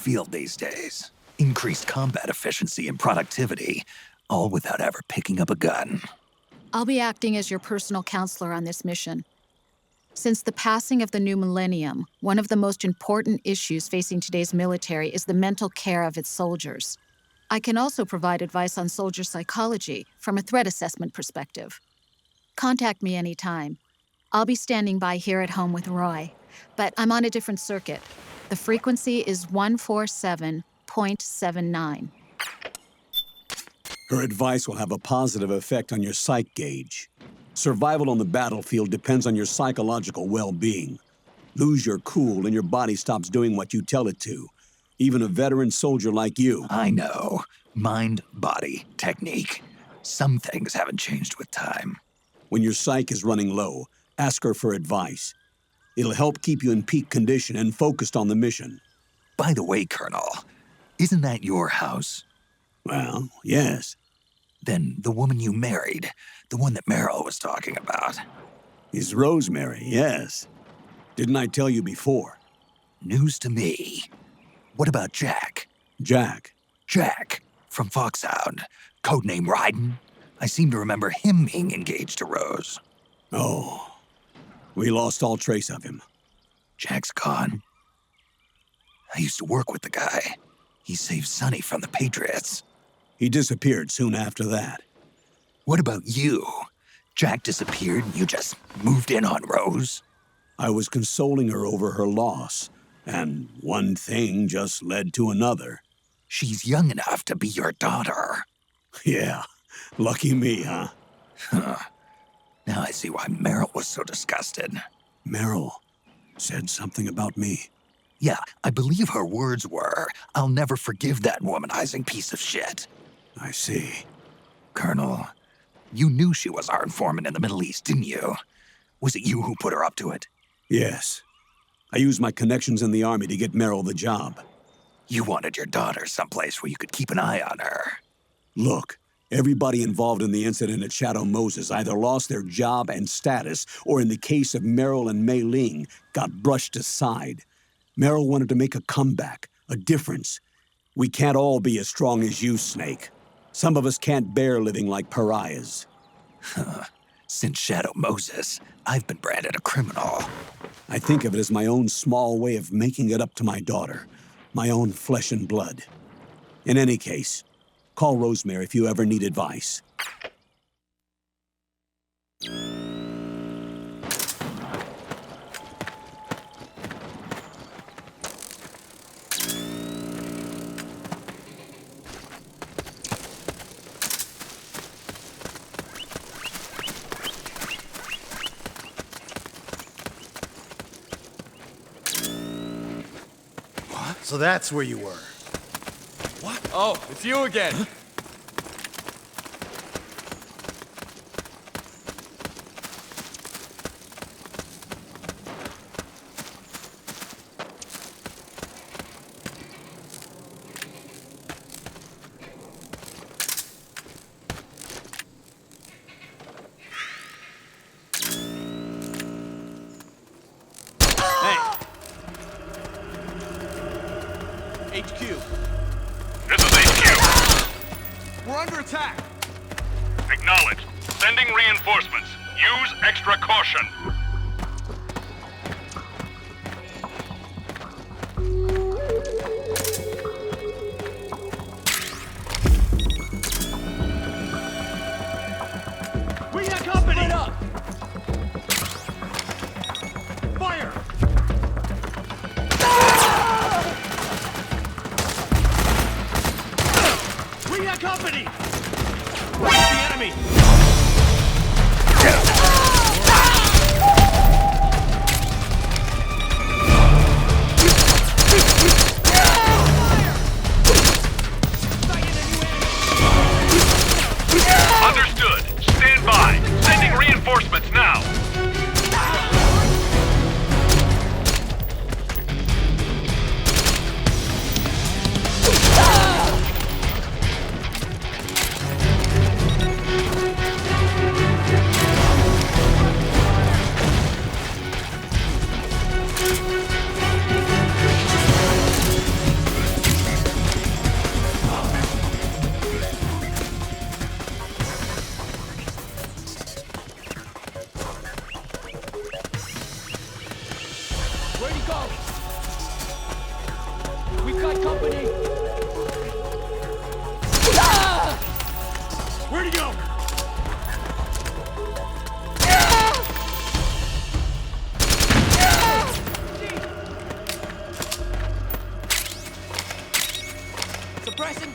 field these days. Increased combat efficiency and productivity, all without ever picking up a gun. I'll be acting as your personal counselor on this mission. Since the passing of the new millennium, one of the most important issues facing today's military is the mental care of its soldiers. I can also provide advice on soldier psychology from a threat assessment perspective. Contact me anytime. I'll be standing by here at home with Roy, but I'm on a different circuit. The frequency is 147.79. Her advice will have a positive effect on your psych gauge. Survival on the battlefield depends on your psychological well-being. Lose your cool and your body stops doing what you tell it to. Even a veteran soldier like you. I know. Mind, body, technique. Some things haven't changed with time. When your psyche is running low, ask her for advice. It'll help keep you in peak condition and focused on the mission. By the way, Colonel, isn't that your house? Well, yes. Then the woman you married, the one that Meryl was talking about. Is Rosemary, yes. Didn't I tell you before? News to me. What about Jack? Jack? Jack, from Foxhound, codename Raiden. I seem to remember him being engaged to Rose. Oh, we lost all trace of him. Jack's gone. I used to work with the guy. He saved Sonny from the Patriots. He disappeared soon after that. What about you? Jack disappeared and you just moved in on Rose? I was consoling her over her loss, and one thing just led to another. She's young enough to be your daughter. Yeah, lucky me, huh? Now I see why Meryl was so disgusted. Meryl said something about me. Yeah, I believe her words were, "I'll never forgive that womanizing piece of shit." I see. Colonel, you knew she was our informant in the Middle East, didn't you? Was it you who put her up to it? Yes. I used my connections in the army to get Meryl the job. You wanted your daughter someplace where you could keep an eye on her. Look, everybody involved in the incident at Shadow Moses either lost their job and status, or in the case of Meryl and Mei Ling, got brushed aside. Meryl wanted to make a comeback, a difference. We can't all be as strong as you, Snake. Some of us can't bear living like pariahs. Since Shadow Moses, I've been branded a criminal. I think of it as my own small way of making it up to my daughter, my own flesh and blood. In any case, call Rosemary if you ever need advice. So that's where you were. What? Oh, it's you again. Huh? HQ. This is HQ. We're under attack. Acknowledged. Sending reinforcements. Use extra caution. We got company! Right up. Fire! We got company! Where's the enemy? Understood. Stand by. Sending reinforcements now. got company! Where'd he go? Suppressing.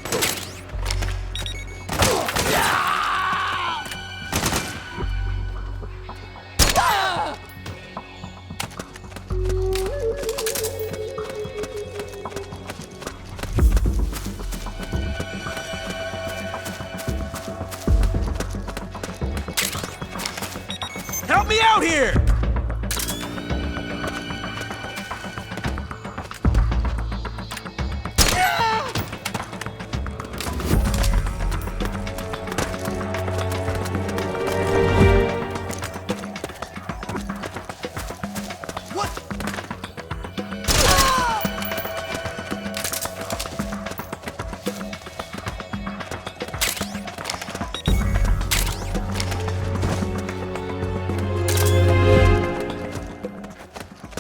Help me out here!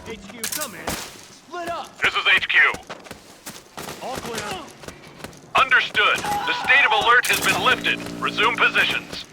HQ, come in. Split up. This is HQ. All clear. Understood. The state of alert has been lifted. Resume positions.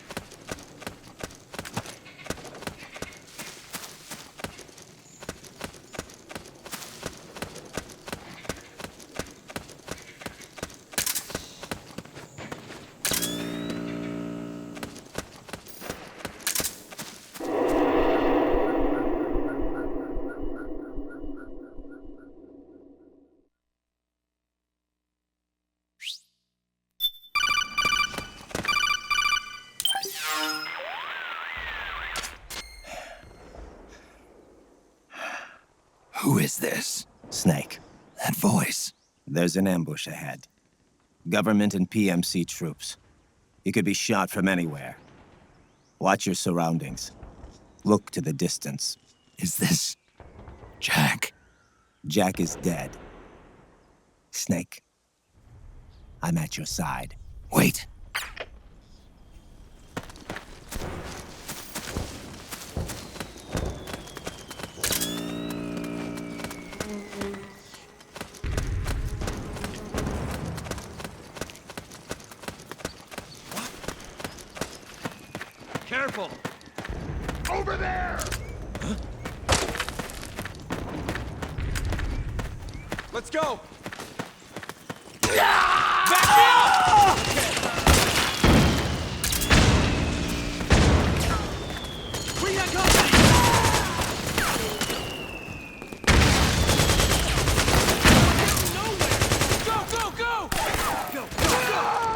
Who is this? Snake, That voice. there's an ambush ahead. Government and PMC troops. You could be shot from anywhere. Watch your surroundings. Look to the distance. Is this Jack? Jack is dead. Snake, I'm at your side. Wait. Careful. Over there! Let's go! We got company! Nowhere! Go, go, go! Go, go, go!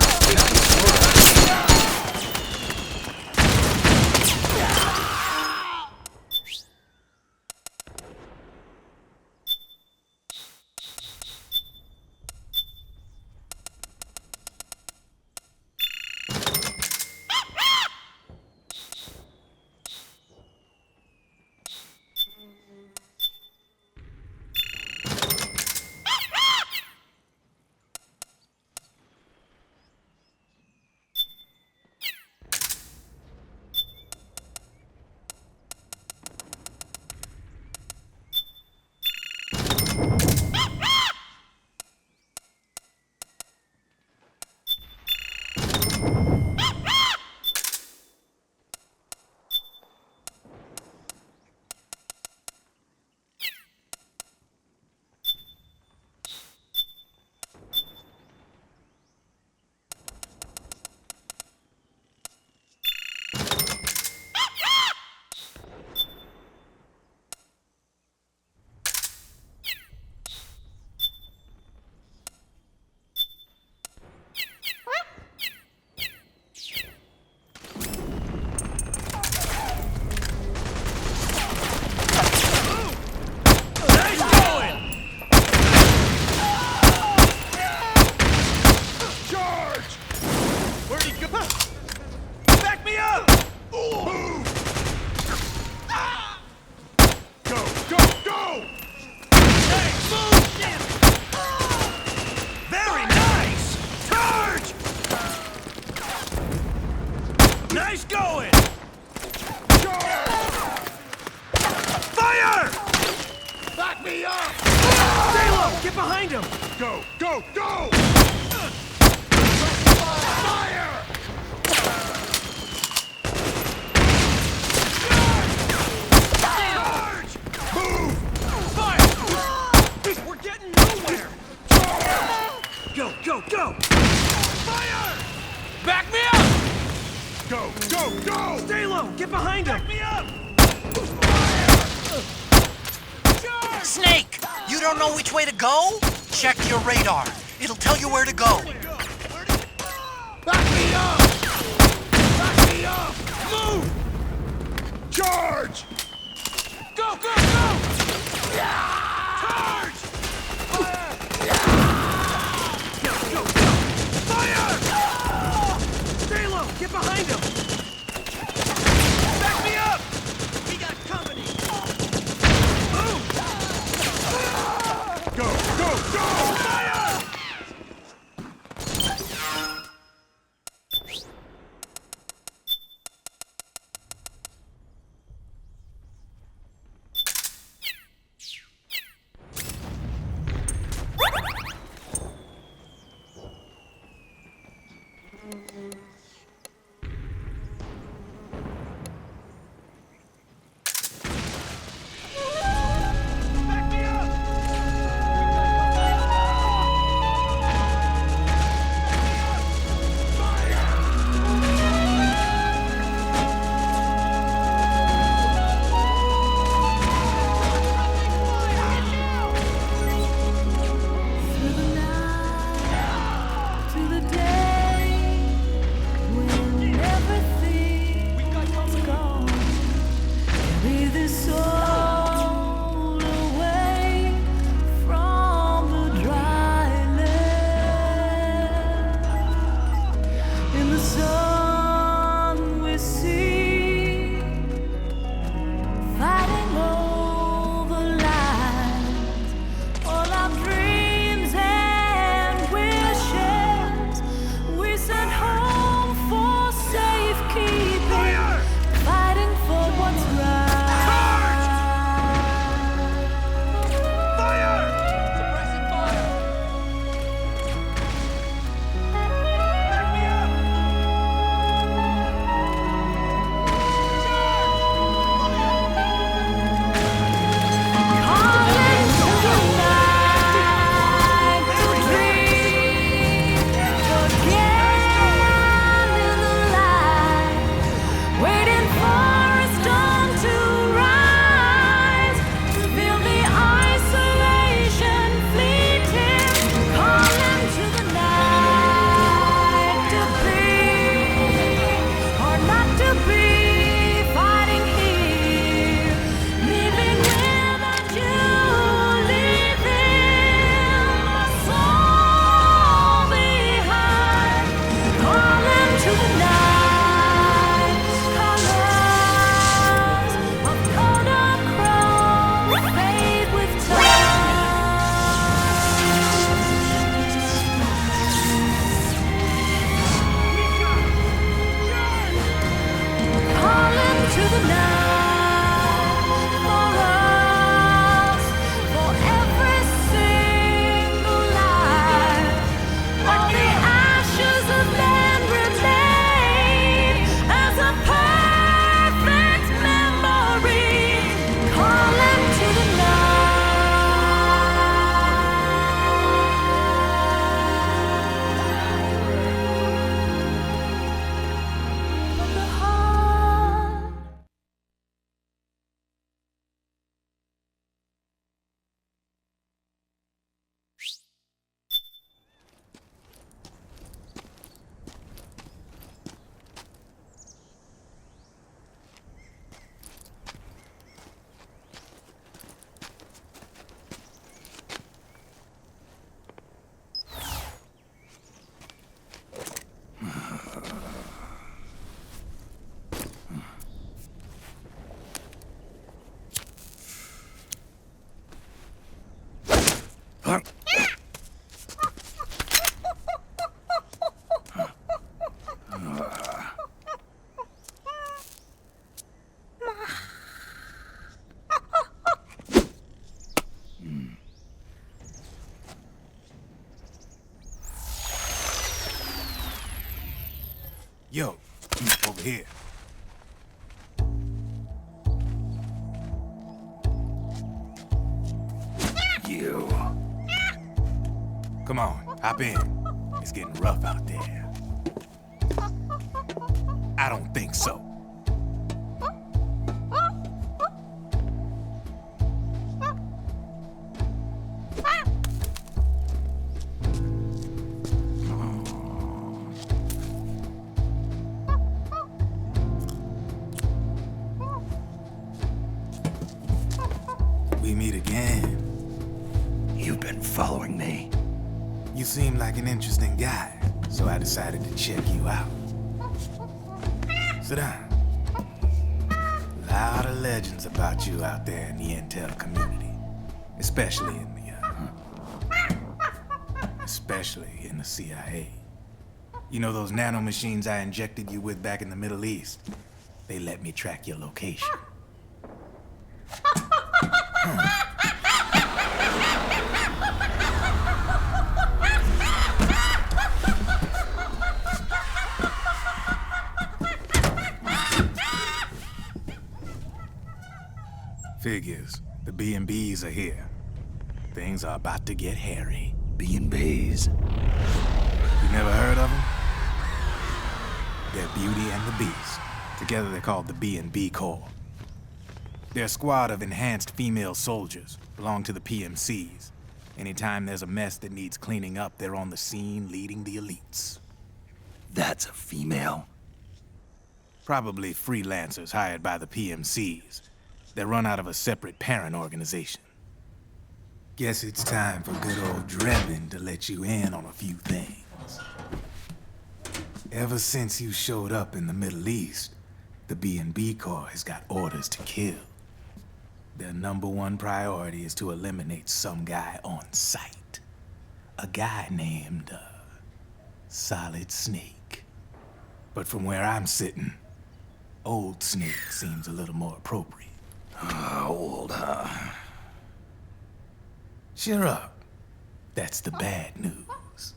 him! Go! Go! Go! Fire! Charge! Move! Fire! We're getting nowhere! Go, go, go! Fire! Back me up! Go! Go! Go! Stay low! Get behind him! Back me up! Snake! You don't know which way to go? Check your radar. It'll tell you where to go. Back me up! Back me up! Move! Charge! Go, go, go! Charge! Go, go, go! Fire! Stay low! Get behind him! Back me up! We got company! Move! Go! Go! Go! Fire! Yo, over here. You. Come on, hop in. It's getting rough out there. I don't think so. We meet again. You've been following me. You seem like an interesting guy, so I decided to check you out. Sit down. A lot of legends about you out there in the intel community, especially in the CIA. You know those nanomachines I injected you with back in the Middle East? They let me track your location. Figures. The B&Bs are here. Things are about to get hairy. B&Bs. You never heard of them? They're Beauty and the Beast. Together they're called the B&B Corps. They're a squad of enhanced female soldiers, belong to the PMCs. Anytime there's a mess that needs cleaning up, they're on the scene leading the elites. That's a female. Probably freelancers hired by the PMCs. They're run out of a separate parent organization. Guess it's time for good old Drebin to let you in on a few things. Ever since you showed up in the Middle East, the B&B Corps has got orders to kill. Their #1 priority is to eliminate some guy on sight. A guy named, Solid Snake. But from where I'm sitting, Old Snake seems a little more appropriate. Old, huh? Cheer up. That's the bad news.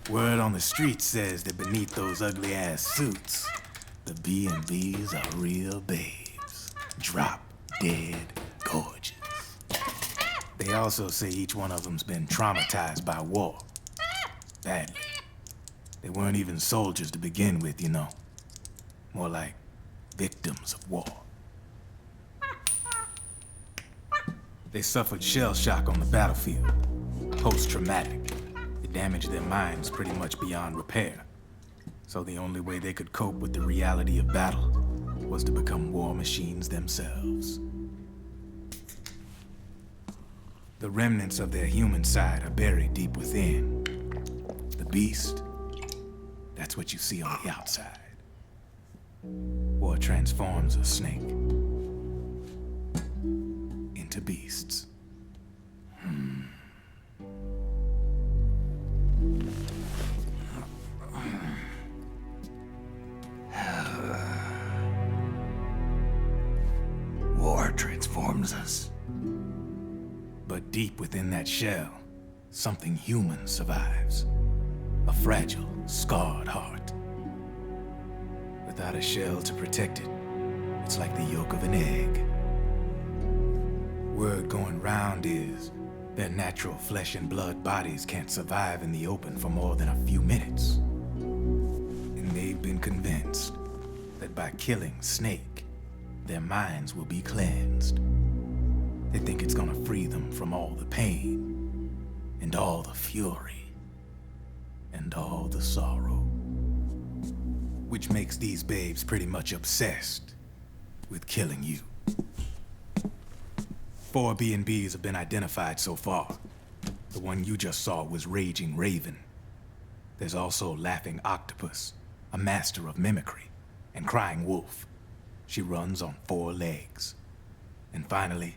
Word on the street says that beneath those ugly-ass suits, the B&Bs are real babes. Drop dead gorgeous. They also say each one of them's been traumatized by war. Badly. They weren't even soldiers to begin with, you know. More like victims of war. They suffered shell shock on the battlefield. Post-traumatic. It damaged their minds pretty much beyond repair. So the only way they could cope with the reality of battle was to become war machines themselves. The remnants of their human side are buried deep within. The beast, that's what you see on the outside. War transforms a snake into beasts. War transforms us. But deep within that shell, something human survives. A fragile, scarred heart. Without a shell to protect it, it's like the yolk of an egg. Word going round is their natural flesh and blood bodies can't survive in the open for more than a few minutes. And they've been convinced that by killing Snake, their minds will be cleansed. They think it's gonna free them from all the pain, and all the fury, and all the sorrow. Which makes these babes pretty much obsessed with killing you. 4 B&Bs have been identified so far. The one you just saw was Raging Raven. There's also Laughing Octopus, a master of mimicry, and Crying Wolf. She runs on 4 legs. And finally,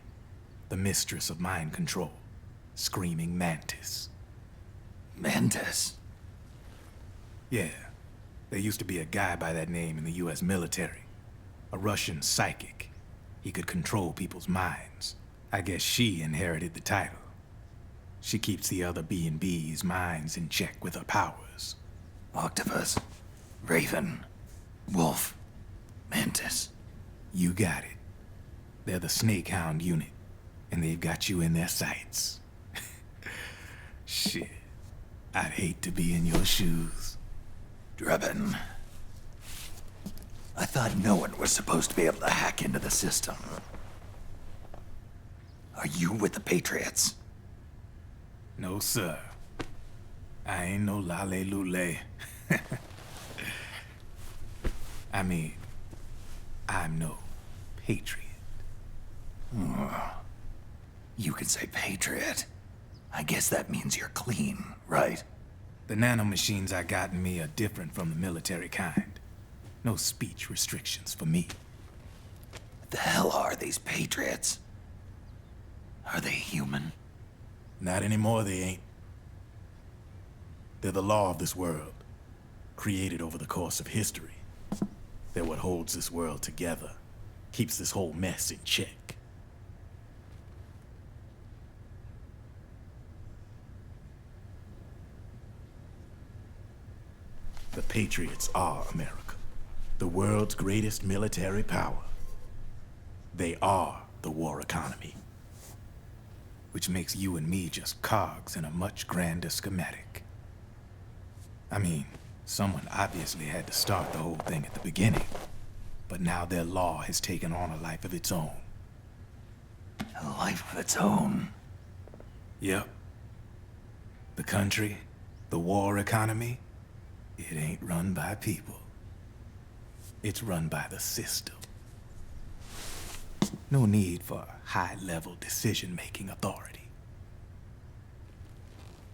the mistress of mind control, Screaming Mantis. Mantis? Yeah. There used to be a guy by that name in the US military. A Russian psychic. He could control people's minds. I guess she inherited the title. She keeps the other B&Bs' minds in check with her powers. Octopus, Raven, Wolf, Mantis. You got it. They're the Snakehound unit, and they've got you in their sights. Shit. I'd hate to be in your shoes. Drebin. I thought no one was supposed to be able to hack into the system. Are you with the Patriots? No, sir. I ain't no lale-lule. I mean, I'm no patriot. You can say Patriot. I guess that means you're clean, right? The nanomachines I got in me are different from the military kind. No speech restrictions for me. What the hell are these Patriots? Are they human? Not anymore, they ain't. They're the law of this world, created over the course of history. They're what holds this world together, keeps this whole mess in check. The Patriots are America, the world's greatest military power. They are the war economy, which makes you and me just cogs in a much grander schematic. I mean, someone obviously had to start the whole thing at the beginning, but now their law has taken on a life of its own. A life of its own? Yep. The country, the war economy, it ain't run by people. It's run by the system. No need for high-level decision-making authority.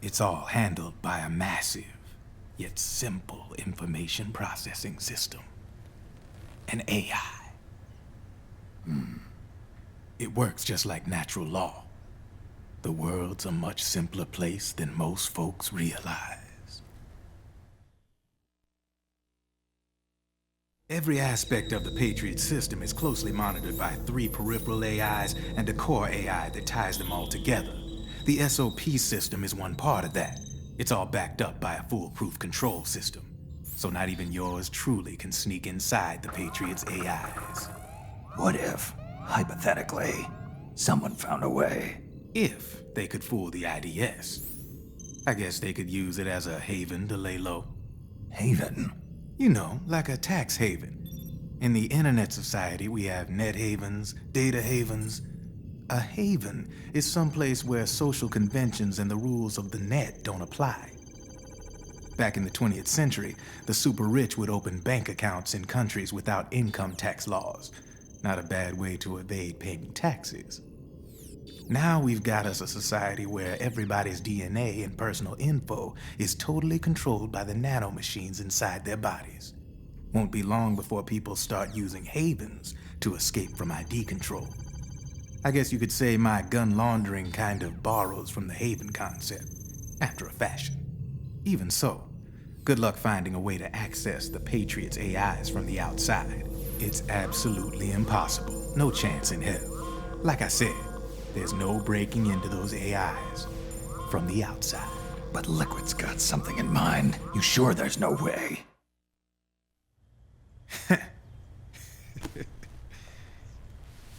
It's all handled by a massive, yet simple information processing system. An AI. It works just like natural law. The world's a much simpler place than most folks realize. Every aspect of the Patriot system is closely monitored by 3 peripheral AIs and a core AI that ties them all together. The SOP system is one part of that. It's all backed up by a foolproof control system. So not even yours truly can sneak inside the Patriots' AIs. What if, hypothetically, someone found a way? If they could fool the IDS. I guess they could use it as a haven to lay low. Haven? You know, like a tax haven. In the internet society, we have net havens, data havens. A haven is someplace where social conventions and the rules of the net don't apply. Back in the 20th century, the super rich would open bank accounts in countries without income tax laws. Not a bad way to evade paying taxes. Now we've got us a society where everybody's DNA and personal info is totally controlled by the nanomachines inside their bodies. Won't be long before people start using havens to escape from ID control. I guess you could say my gun laundering kind of borrows from the haven concept, after a fashion. Even so, good luck finding a way to access the Patriots' AIs from the outside. It's absolutely impossible. No chance in hell. Like I said, there's no breaking into those AIs from the outside. But Liquid's got something in mind. You sure there's no way?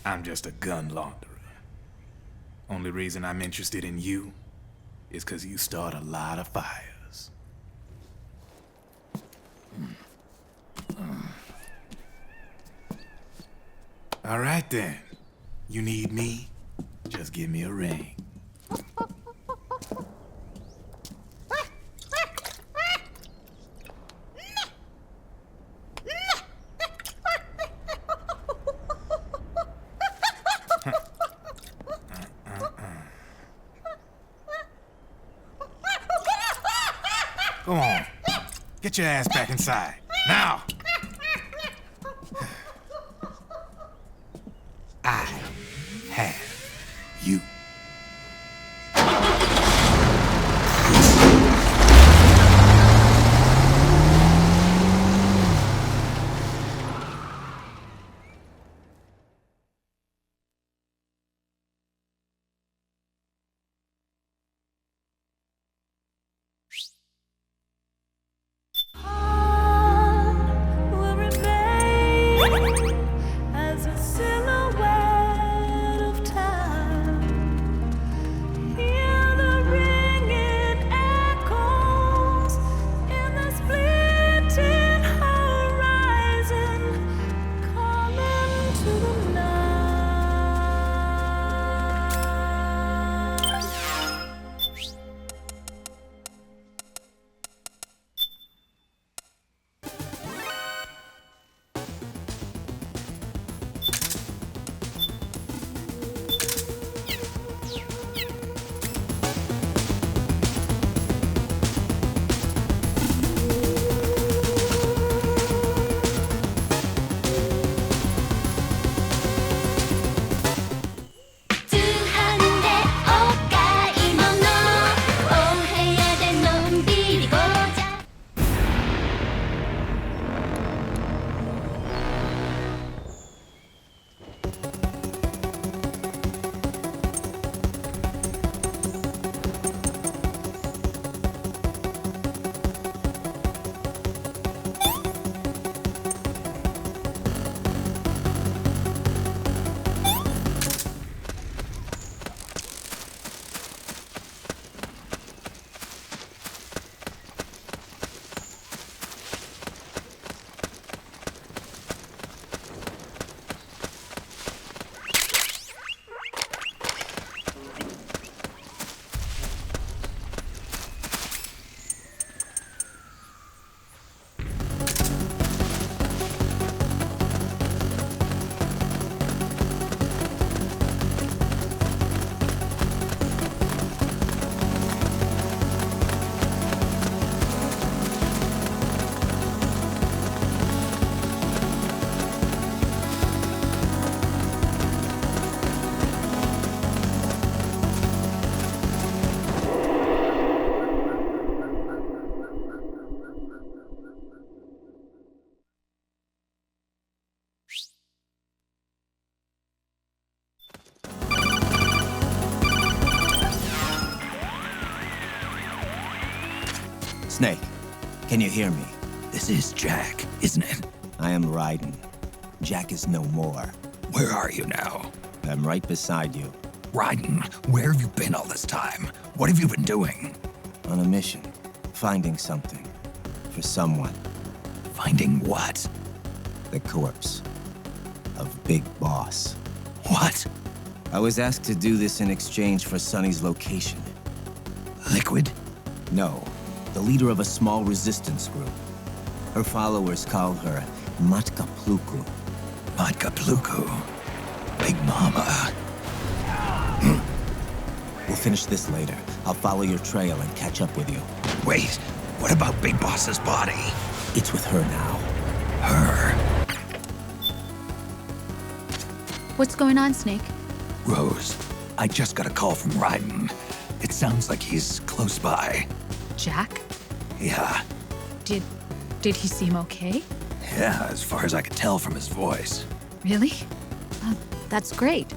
I'm just a gun launderer. Only reason I'm interested in you is because you start a lot of fires. All right then. You need me? Just give me a ring. Go on. Get your ass back inside. Now! I have you. Snake, can you hear me? This is Jack, isn't it? I am Raiden. Jack is no more. Where are you now? I'm right beside you. Raiden, where have you been all this time? What have you been doing? On a mission. Finding something. For someone. Finding what? The corpse. Of Big Boss. What? I was asked to do this in exchange for Sonny's location. Liquid? No. The leader of a small resistance group. Her followers call her Matka Pluku. Matka Pluku. Big Mama. We'll finish this later. I'll follow your trail and catch up with you. Wait, what about Big Boss's body? It's with her now. Her? What's going on, Snake? Rose, I just got a call from Raiden. It sounds like he's close by. Jack? Yeah. Did he seem okay? Yeah, as far as I could tell from his voice. Really? That's great.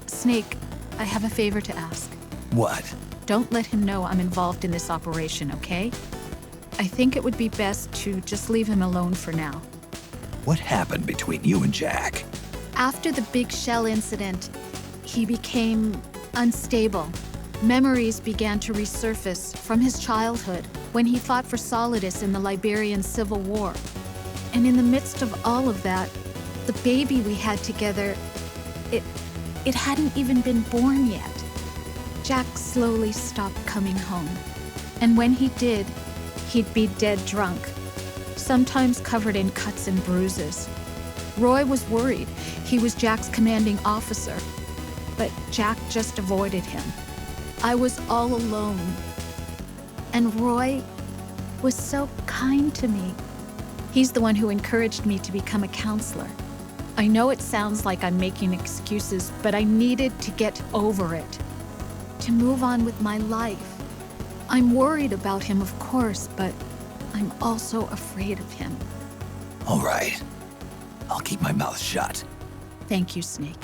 Snake, I have a favor to ask. What? Don't let him know I'm involved in this operation, okay? I think it would be best to just leave him alone for now. What happened between you and Jack? After the Big Shell incident, he became unstable. Memories began to resurface from his childhood when he fought for Solidus in the Liberian Civil War. And in the midst of all of that, the baby we had together, it hadn't even been born yet. Jack slowly stopped coming home. And when he did, he'd be dead drunk, sometimes covered in cuts and bruises. Roy was worried. He was Jack's commanding officer, but Jack just avoided him. I was all alone. And Roy was so kind to me. He's the one who encouraged me to become a counselor. I know it sounds like I'm making excuses, but I needed to get over it, to move on with my life. I'm worried about him, of course, but I'm also afraid of him. All right. I'll keep my mouth shut. Thank you, Snake.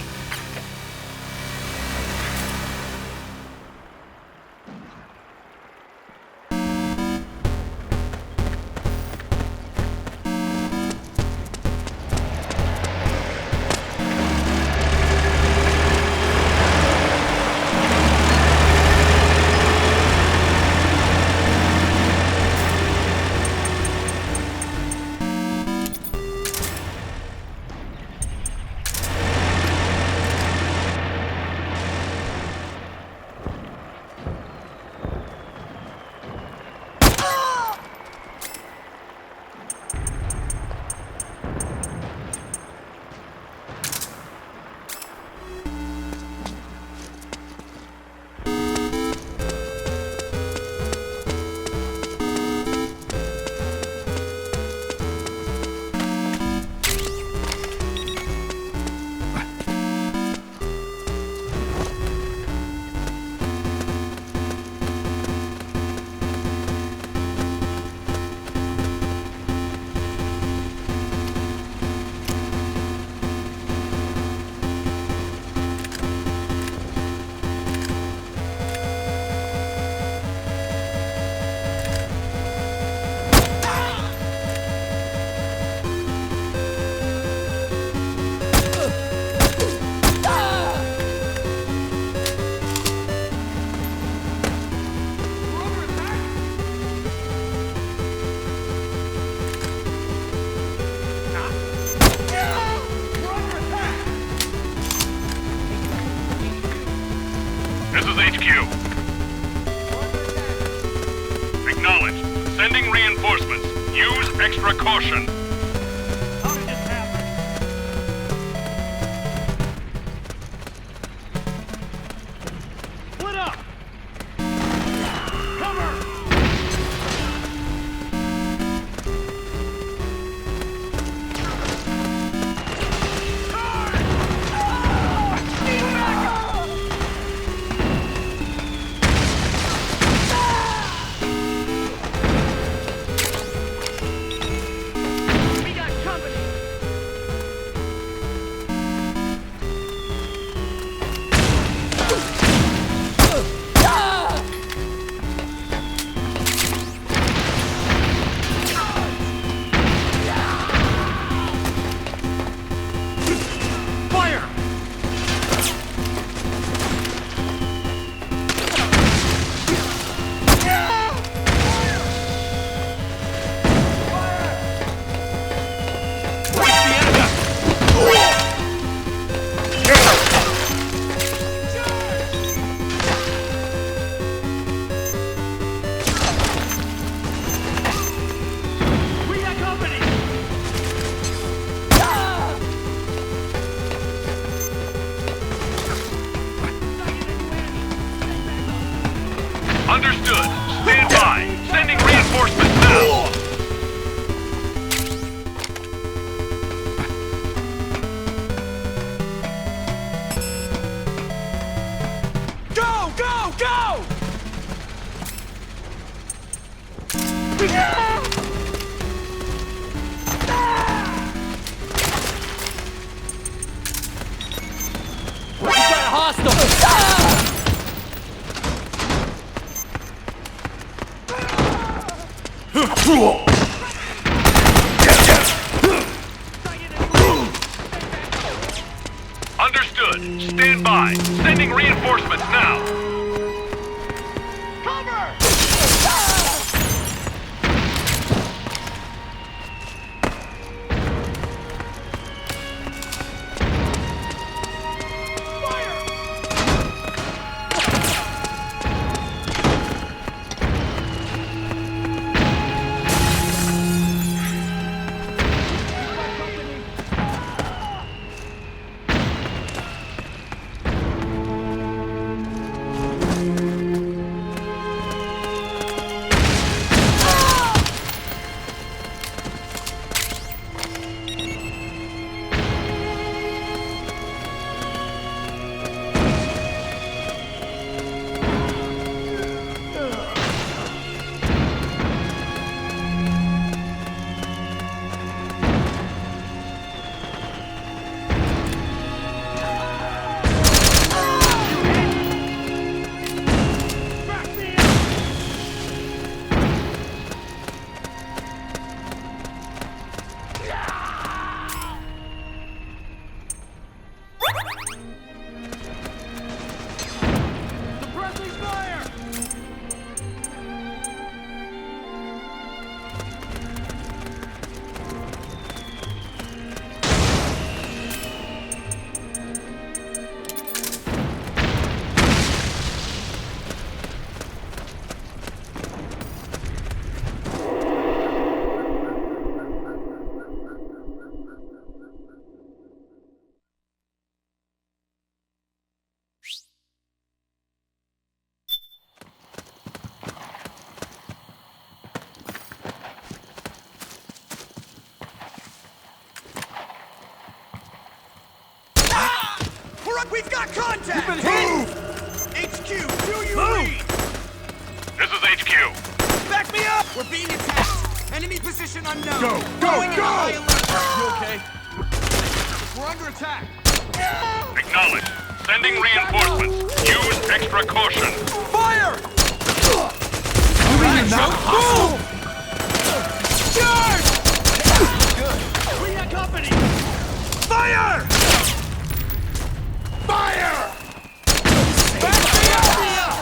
This is HQ. Acknowledged. Sending reinforcements. Use extra caution. How did this happen? Split up! Cover! Understood. Stand by. Sending reinforcements now. Go! Go! Go! We got a hostile! Understood. Stand by. Sending reinforcements now. We've got contact! Move! HQ, do you read? This is HQ. Back me up! We're being attacked! Enemy position unknown! Go, Going into go! high alert. You okay? We're under attack! Acknowledged. Sending reinforcements. Use extra caution. Fire! Moving now! Move! Charge! We got company! Fire! Fire! Back me up!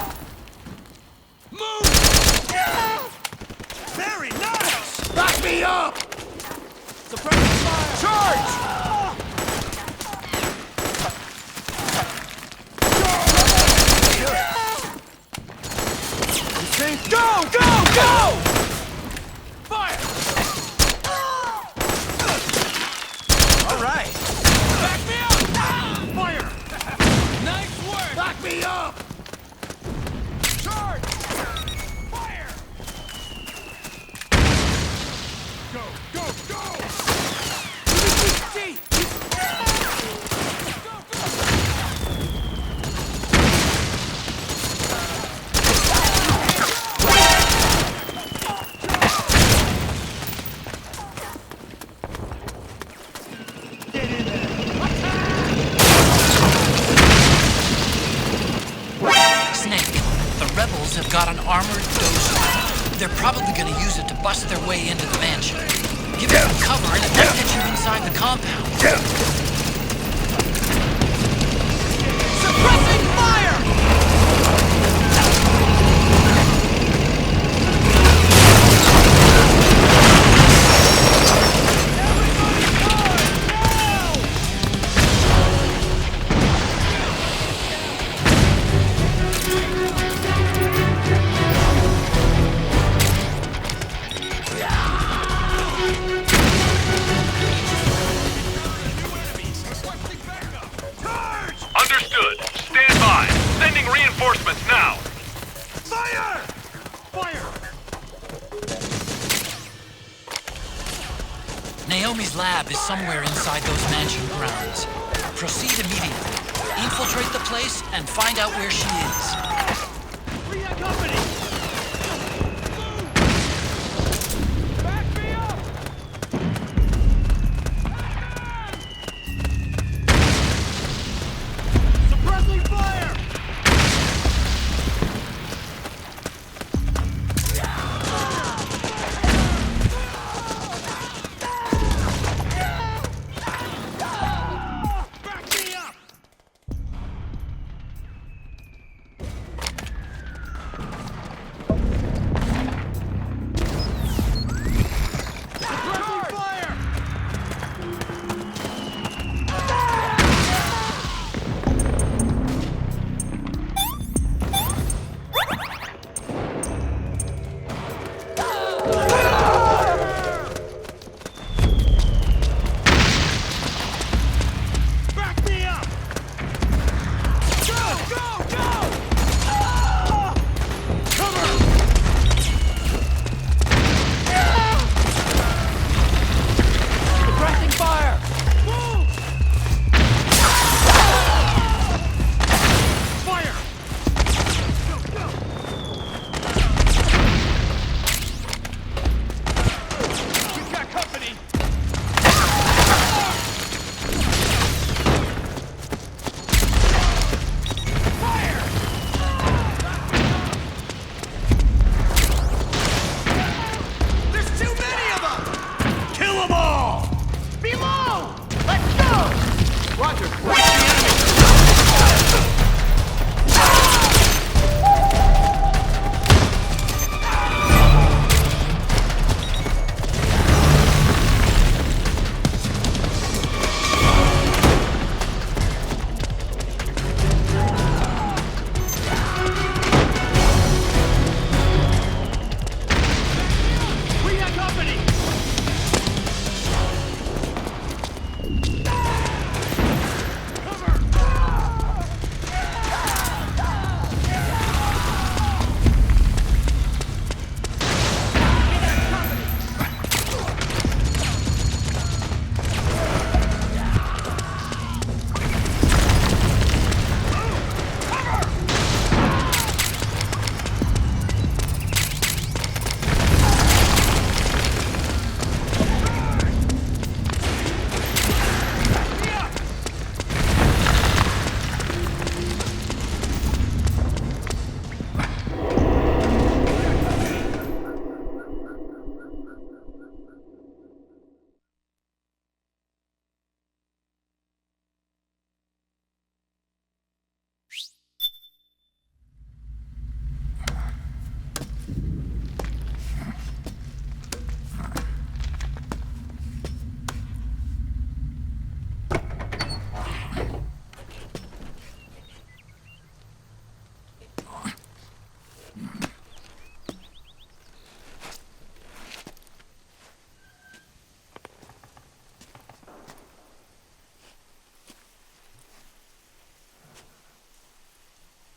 Move! Very nice! Back me up! Suppressing fire! Charge! Go! Go! Go! Fire! All right. Back me up! Fire! Nice work! Back me up! Charge! Fire! Go! Go! Go! Deep! Go! Go! Have got an armored dozer. They're probably gonna use it to bust their way into the mansion. Give it some cover and it might get you inside the compound. Suppressing fire! Naomi's lab is somewhere inside those mansion grounds. Proceed immediately. Infiltrate the place and find out where she is. Free that company! Back me up! Suppressing fire!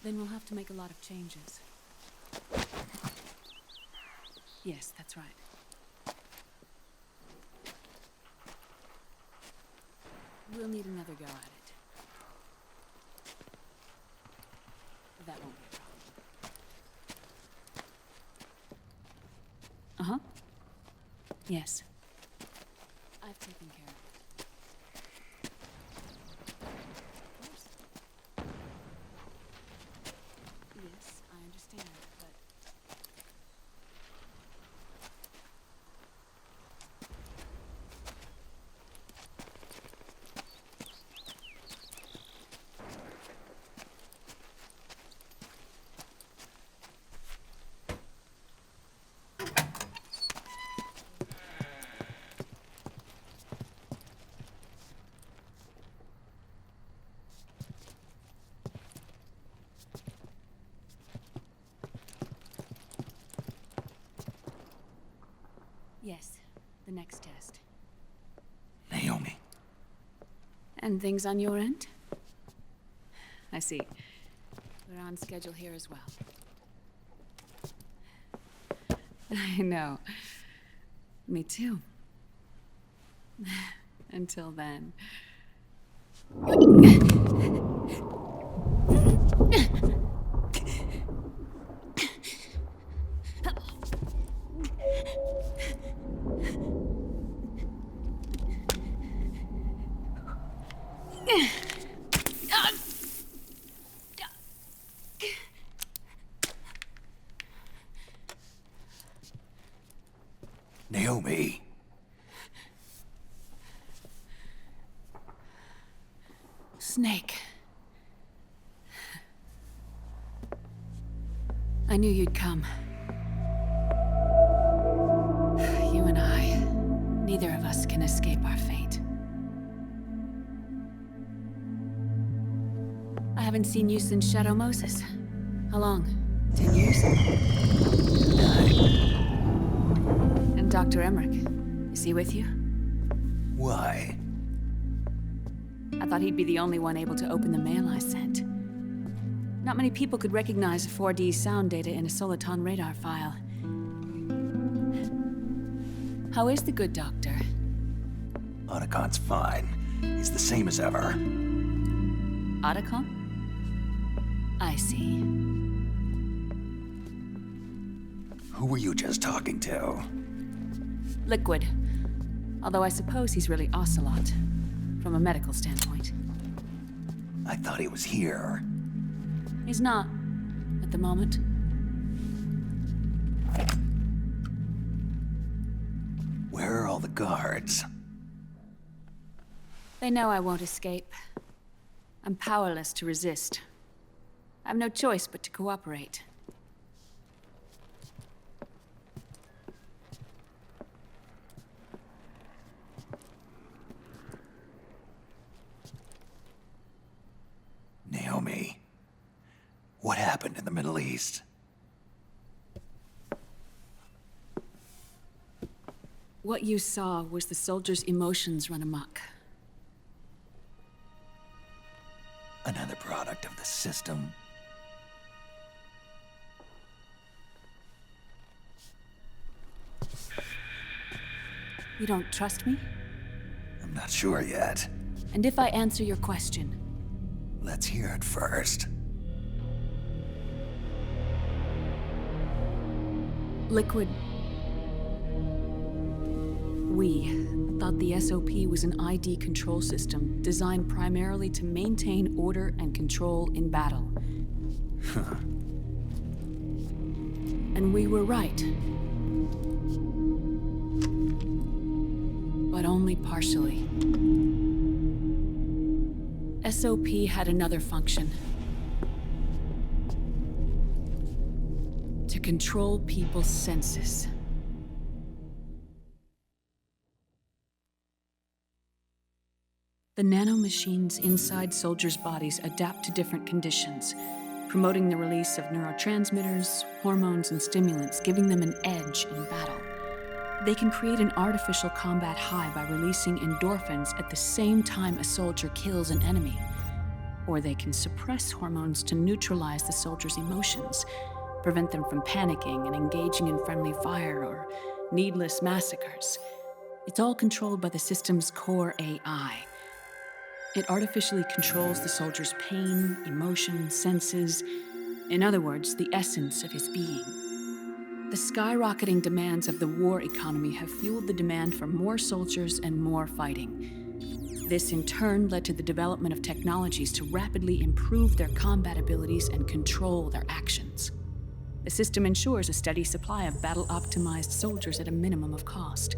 Then we'll have to make a lot of changes. Yes, that's right. We'll need another go at it. That won't be a problem. Uh-huh. Yes. I've taken care of it. Yes, I understand, but... Yes, the next test. Naomi. And things on your end? I see. We're on schedule here as well. I know. Me too. Until then. Naomi. Snake. I knew you'd come. You and I, neither of us can escape our fate. I haven't seen you since Shadow Moses. How long? 10 years? 9. And Dr. Emmerich, is he with you? Why? I thought he'd be the only one able to open the mail I sent. Not many people could recognize 4D sound data in a soliton radar file. How is the good doctor? Otacon's fine. He's the same as ever. Otacon? I see. Who were you just talking to? Liquid. Although I suppose he's really Ocelot, from a medical standpoint. I thought he was here. He's not, at the moment. Where are all the guards? They know I won't escape. I'm powerless to resist. I have no choice but to cooperate. Naomi, what happened in the Middle East? What you saw was the soldiers' emotions run amok. Another product of the system. You don't trust me? I'm not sure yet. And if I answer your question? Let's hear it first. Liquid. We thought the SOP was an ID control system designed primarily to maintain order and control in battle. Huh. And we were right. But only partially. SOP had another function. To control people's senses. The nanomachines inside soldiers' bodies adapt to different conditions, promoting the release of neurotransmitters, hormones, and stimulants, giving them an edge in battle. They can create an artificial combat high by releasing endorphins at the same time a soldier kills an enemy. Or they can suppress hormones to neutralize the soldier's emotions, prevent them from panicking and engaging in friendly fire or needless massacres. It's all controlled by the system's core AI. It artificially controls the soldier's pain, emotion, senses, in other words, the essence of his being. The skyrocketing demands of the war economy have fueled the demand for more soldiers and more fighting. This in turn led to the development of technologies to rapidly improve their combat abilities and control their actions. The system ensures a steady supply of battle-optimized soldiers at a minimum of cost.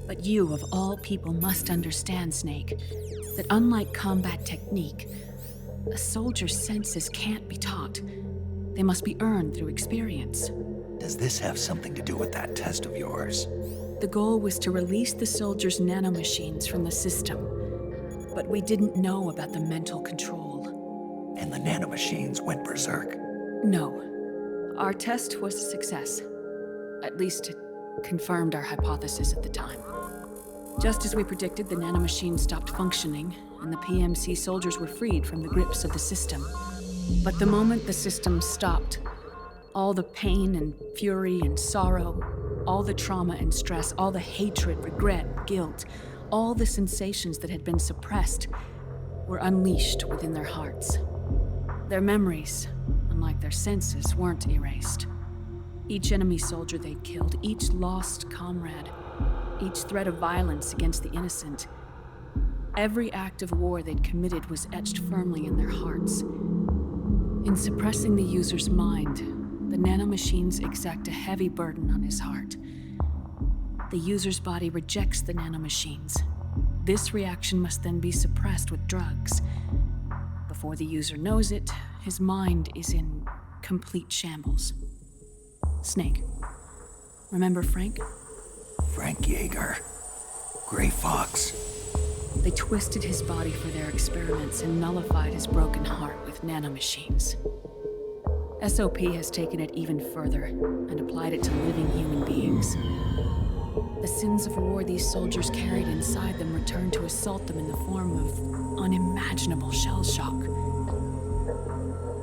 But you, of all people, must understand, Snake, that unlike combat technique, a soldier's senses can't be taught. They must be earned through experience. Does this have something to do with that test of yours? The goal was to release the soldiers' nanomachines from the system, but we didn't know about the mental control. And the nanomachines went berserk? No. Our test was a success. At least it confirmed our hypothesis at the time. Just as we predicted, the nanomachines stopped functioning, and the PMC soldiers were freed from the grips of the system. But the moment the system stopped, all the pain and fury and sorrow, all the trauma and stress, all the hatred, regret, guilt, All the sensations that had been suppressed were unleashed within their hearts. Their memories, unlike their senses, weren't erased. Each enemy soldier they'd killed, each lost comrade, each threat of violence against the innocent, every act of war they'd committed was etched firmly in their hearts. In suppressing the user's mind, the nanomachines exact a heavy burden on his heart. The user's body rejects the nanomachines. This reaction must then be suppressed with drugs. Before the user knows it, his mind is in complete shambles. Snake. Remember Frank? Frank Yeager. Gray Fox. They twisted his body for their experiments and nullified his broken heart with nanomachines. SOP has taken it even further and applied it to living human beings. The sins of war these soldiers carried inside them returned to assault them in the form of unimaginable shell shock.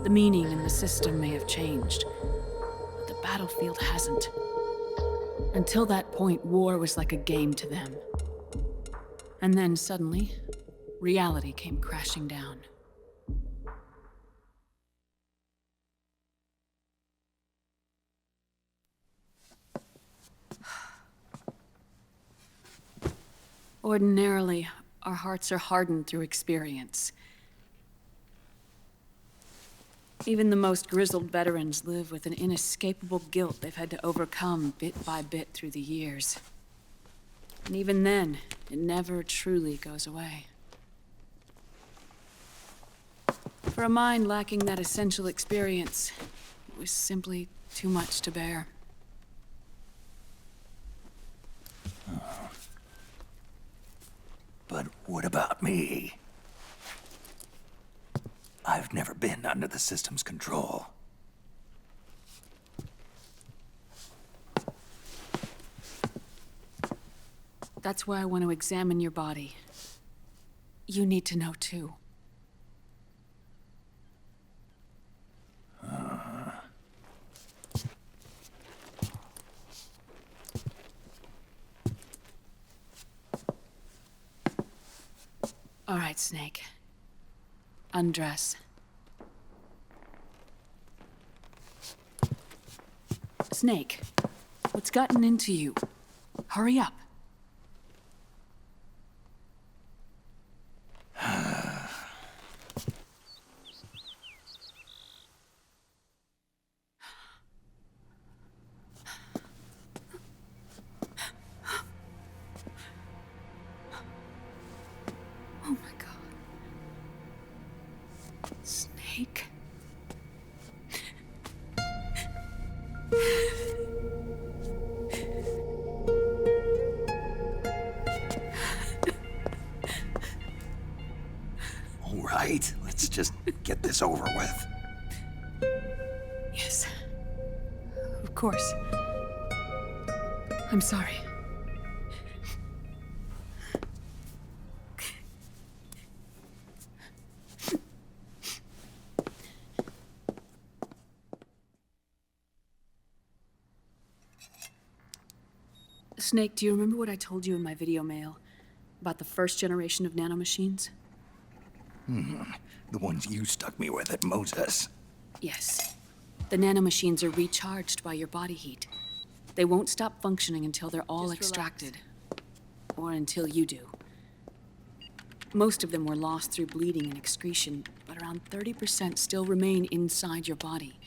The meaning in the system may have changed, but the battlefield hasn't. Until that point, war was like a game to them. And then suddenly, reality came crashing down. Ordinarily, our hearts are hardened through experience. Even the most grizzled veterans live with an inescapable guilt they've had to overcome bit by bit through the years. And even then, it never truly goes away. For a mind lacking that essential experience, it was simply too much to bear. But what about me? I've never been under the system's control. That's why I want to examine your body. You need to know too. All right, Snake. Undress. Snake, what's gotten into you? Hurry up. Oh my God. Snake. All right, let's just get this over with. Yes. Of course. I'm sorry. Snake, do you remember what I told you in my video mail about the first generation of nanomachines? The ones you stuck me with at Moses. Yes. The nanomachines are recharged by your body heat. They won't stop functioning until they're all extracted. Or until you do. Most of them were lost through bleeding and excretion, but around 30% still remain inside your body,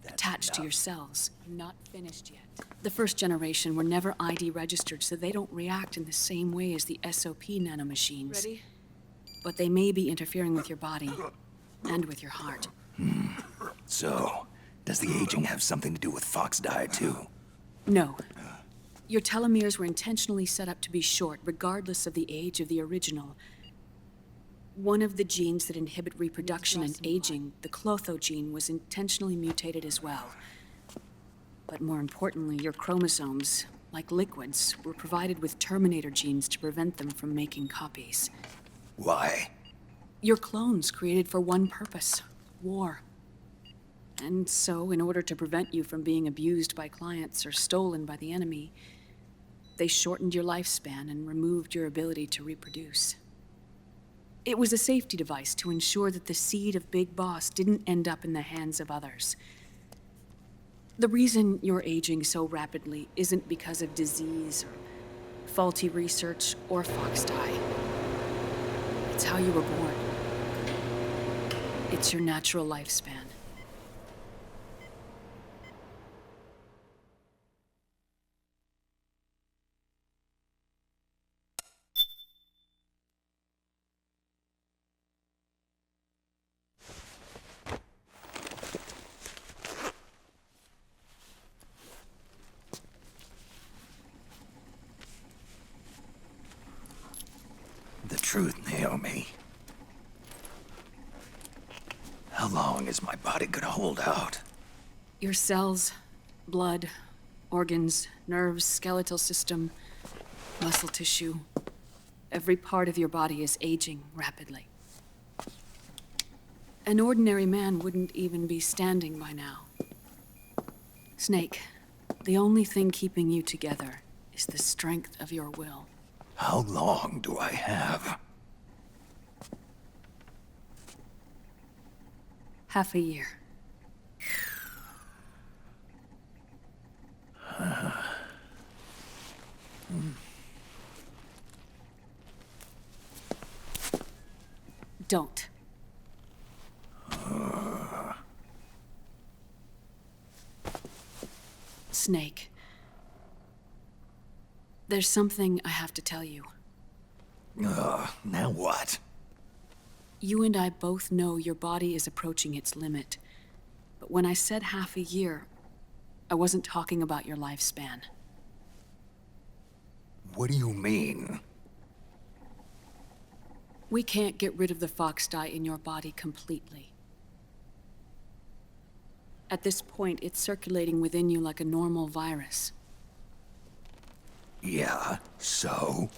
attached to your cells. Not finished yet. The first generation were never ID registered, so they don't react in the same way as the SOP nanomachines. Ready? But they may be interfering with your body and with your heart. So, does the aging have something to do with FoxDie too? No. Your telomeres were intentionally set up to be short, regardless of the age of the original. One of the genes that inhibit reproduction and aging, the Clotho gene, was intentionally mutated as well. But more importantly, your chromosomes, like liquids, were provided with terminator genes to prevent them from making copies. Why? Your clones created for one purpose: war. And so, in order to prevent you from being abused by clients or stolen by the enemy, They shortened your lifespan and removed your ability to reproduce. It was a safety device to ensure that the seed of Big Boss didn't end up in the hands of others. The reason you're aging so rapidly isn't because of disease or faulty research or FoxDie. It's how you were born. It's your natural lifespan. The truth, Naomi. How long is my body gonna hold out? Your cells, blood, organs, nerves, skeletal system, muscle tissue. Every part of your body is aging rapidly. An ordinary man wouldn't even be standing by now. Snake, the only thing keeping you together is the strength of your will. How long do I have? Half a year. Don't. Snake. There's something I have to tell you. Now what? You and I both know your body is approaching its limit. But when I said half a year, I wasn't talking about your lifespan. What do you mean? We can't get rid of the FoxDie in your body completely. At this point, it's circulating within you like a normal virus. Yeah, so?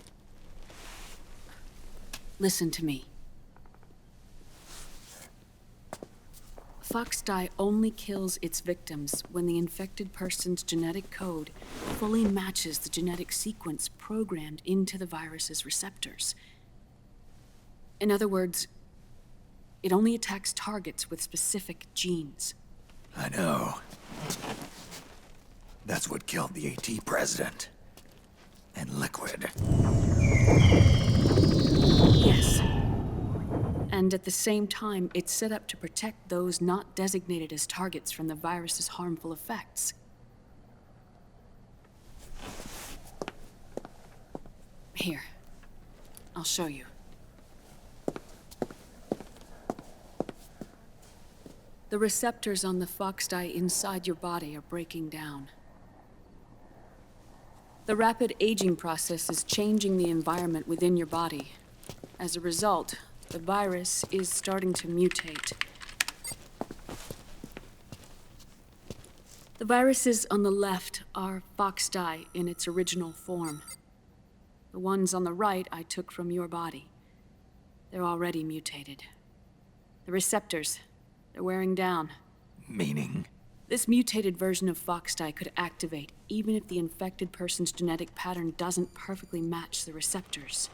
Listen to me. FoxDie only kills its victims when the infected person's genetic code fully matches the genetic sequence programmed into the virus's receptors. In other words, it only attacks targets with specific genes. I know. That's what killed the AT president. And Liquid. Yes. And at the same time, it's set up to protect those not designated as targets from the virus's harmful effects. Here, I'll show you. The receptors on the FoxDie inside your body are breaking down. The rapid aging process is changing the environment within your body. As a result, the virus is starting to mutate. The viruses on the left are FoxDie in its original form. The ones on the right I took from your body. They're already mutated. The receptors, they're wearing down. Meaning? This mutated version of FoxDie could activate even if the infected person's genetic pattern doesn't perfectly match the receptors.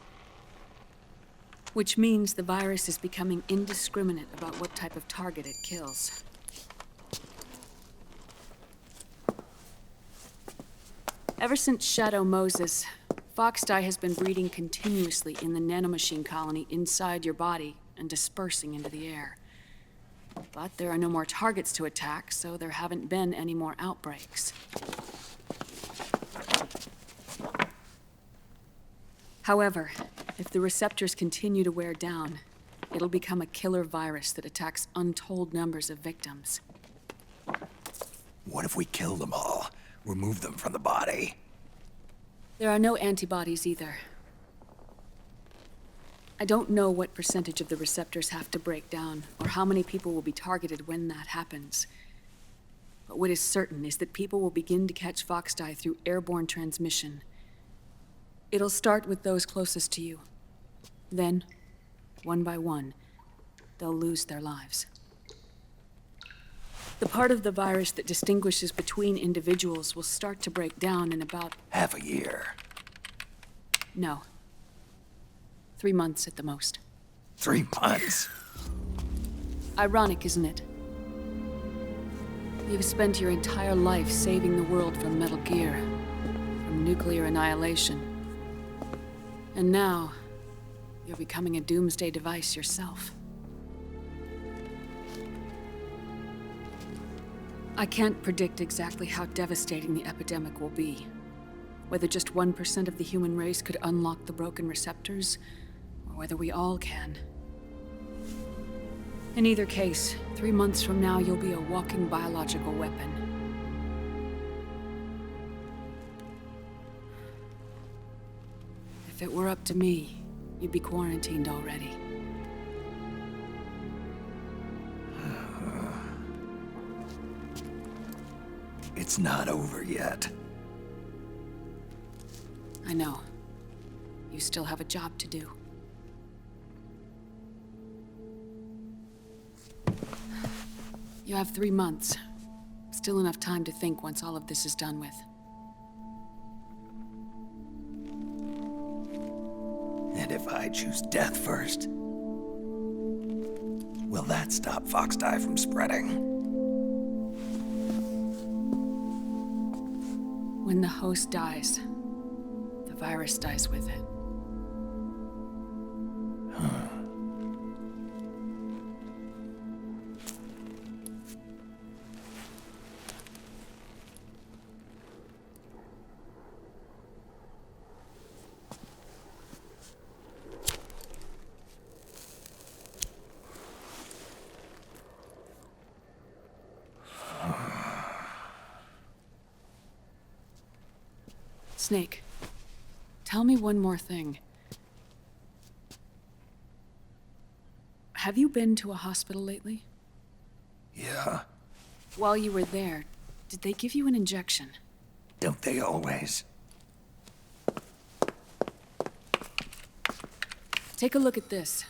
Which means the virus is becoming indiscriminate about what type of target it kills. Ever since Shadow Moses, FoxDie has been breeding continuously in the nanomachine colony inside your body and dispersing into the air. But there are no more targets to attack, so there haven't been any more outbreaks. However, if the receptors continue to wear down, it'll become a killer virus that attacks untold numbers of victims. What if we kill them all? Remove them from the body? There are no antibodies either. I don't know what percentage of the receptors have to break down, or how many people will be targeted when that happens. But what is certain is that people will begin to catch FoxDie through airborne transmission. It'll start with those closest to you. Then, one by one, they'll lose their lives. The part of the virus that distinguishes between individuals will start to break down in about half a year. No. 3 months at the most. 3 months? Ironic, isn't it? You've spent your entire life saving the world from Metal Gear, from nuclear annihilation. And now, you're becoming a doomsday device yourself. I can't predict exactly how devastating the epidemic will be. Whether just 1% of the human race could unlock the broken receptors, or whether we all can. In either case, 3 months from now, you'll be a walking biological weapon. If it were up to me, you'd be quarantined already. It's not over yet. I know. You still have a job to do. You have 3 months. Still enough time to think once all of this is done with. And if I choose death first, will that stop FoxDie from spreading? When the host dies, the virus dies with it. Snake, tell me one more thing. Have you been to a hospital lately? Yeah. While you were there, did they give you an injection? Don't they always? Take a look at this.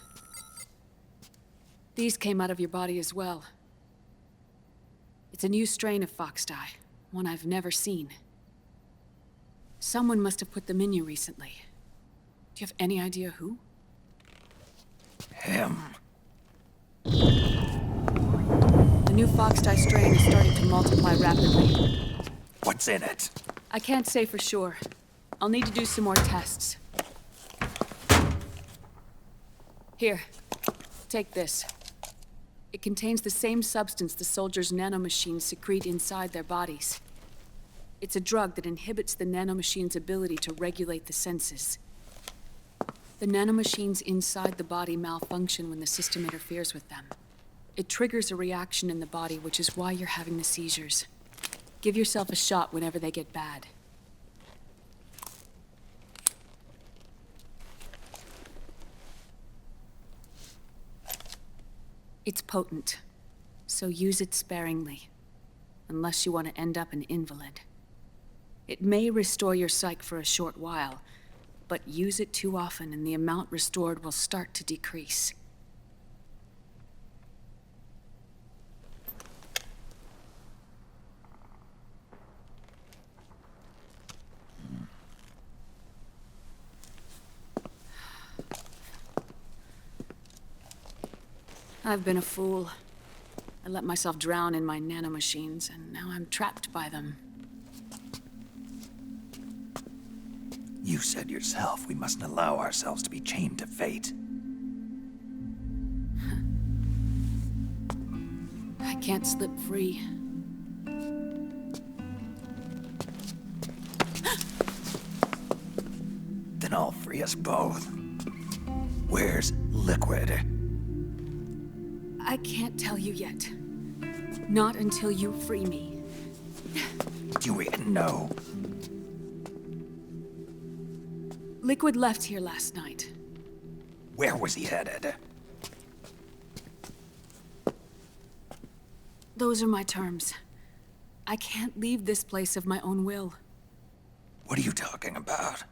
These came out of your body as well. It's a new strain of FoxDie, one I've never seen. Someone must have put them in you recently. Do you have any idea who? Him. The new FoxDie strain is starting to multiply rapidly. What's in it? I can't say for sure. I'll need to do some more tests. Here, take this. It contains the same substance the soldiers' nanomachines secrete inside their bodies. It's a drug that inhibits the nanomachine's ability to regulate the senses. The nanomachines inside the body malfunction when the system interferes with them. It triggers a reaction in the body, which is why you're having the seizures. Give yourself a shot whenever they get bad. It's potent, so use it sparingly, unless you want to end up an invalid. It may restore your psyche for a short while, but use it too often and the amount restored will start to decrease. I've been a fool. I let myself drown in my nanomachines, and now I'm trapped by them. You said yourself we mustn't allow ourselves to be chained to fate. I can't slip free. Then I'll free us both. Where's Liquid? I can't tell you yet. Not until you free me. Do you even know? Liquid left here last night. Where was he headed? Those are my terms. I can't leave this place of my own will. What are you talking about?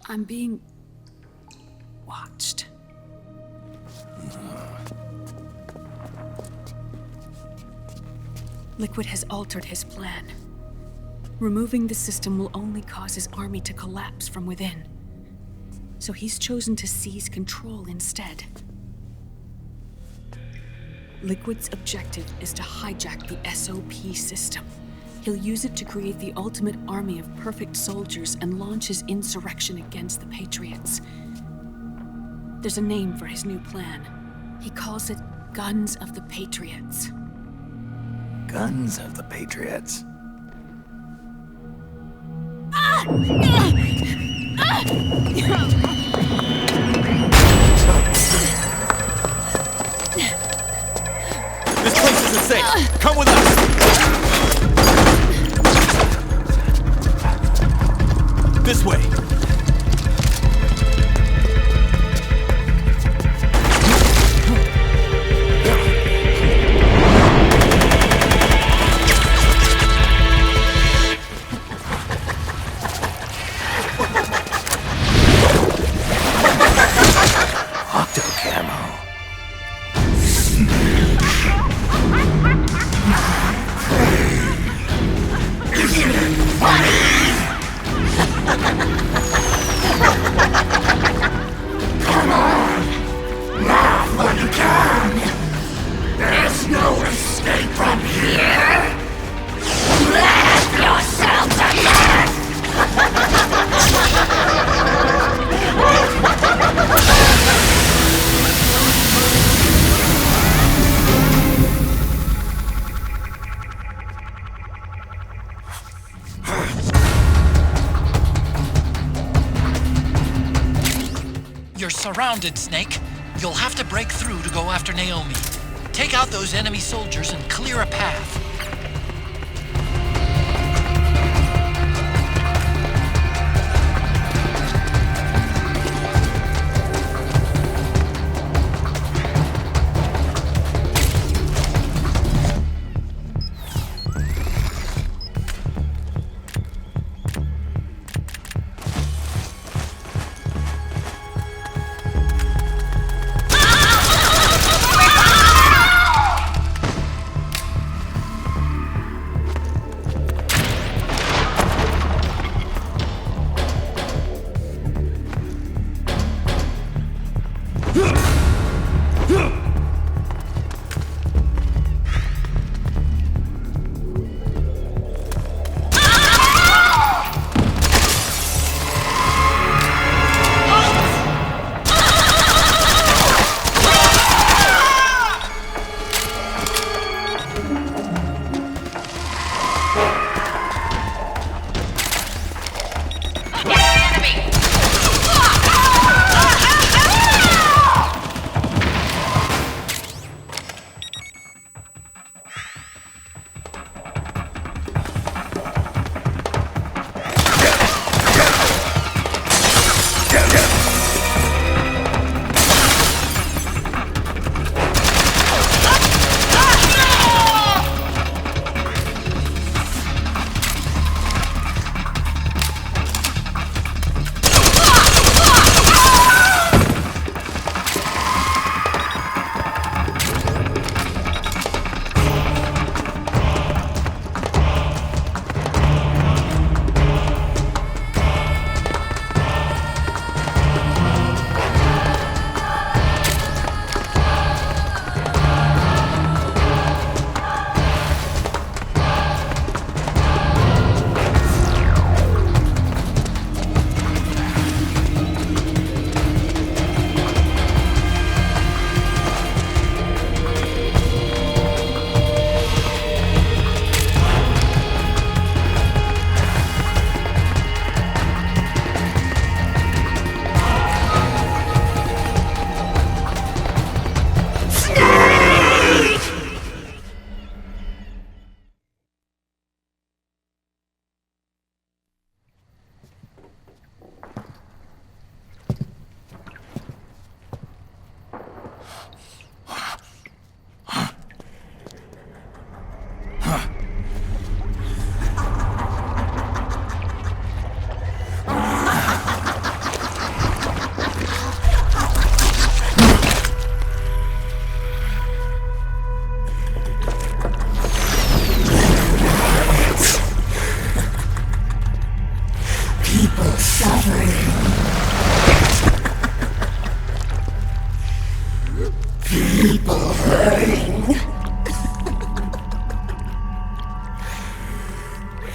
I'm being watched. Liquid has altered his plan. Removing the system will only cause his army to collapse from within. So he's chosen to seize control instead. Liquid's objective is to hijack the SOP system. He'll use it to create the ultimate army of perfect soldiers and launch his insurrection against the Patriots. There's a name for his new plan. He calls it Guns of the Patriots. Guns of the Patriots. This place isn't safe. Come with us. This way. You're surrounded, Snake. You'll have to break through to go after Naomi. Take out those enemy soldiers and clear a path.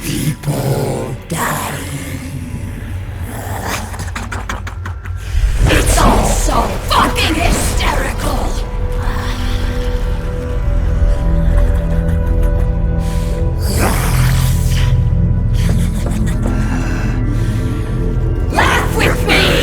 People dying. It's all so fucking hysterical! Laugh with me!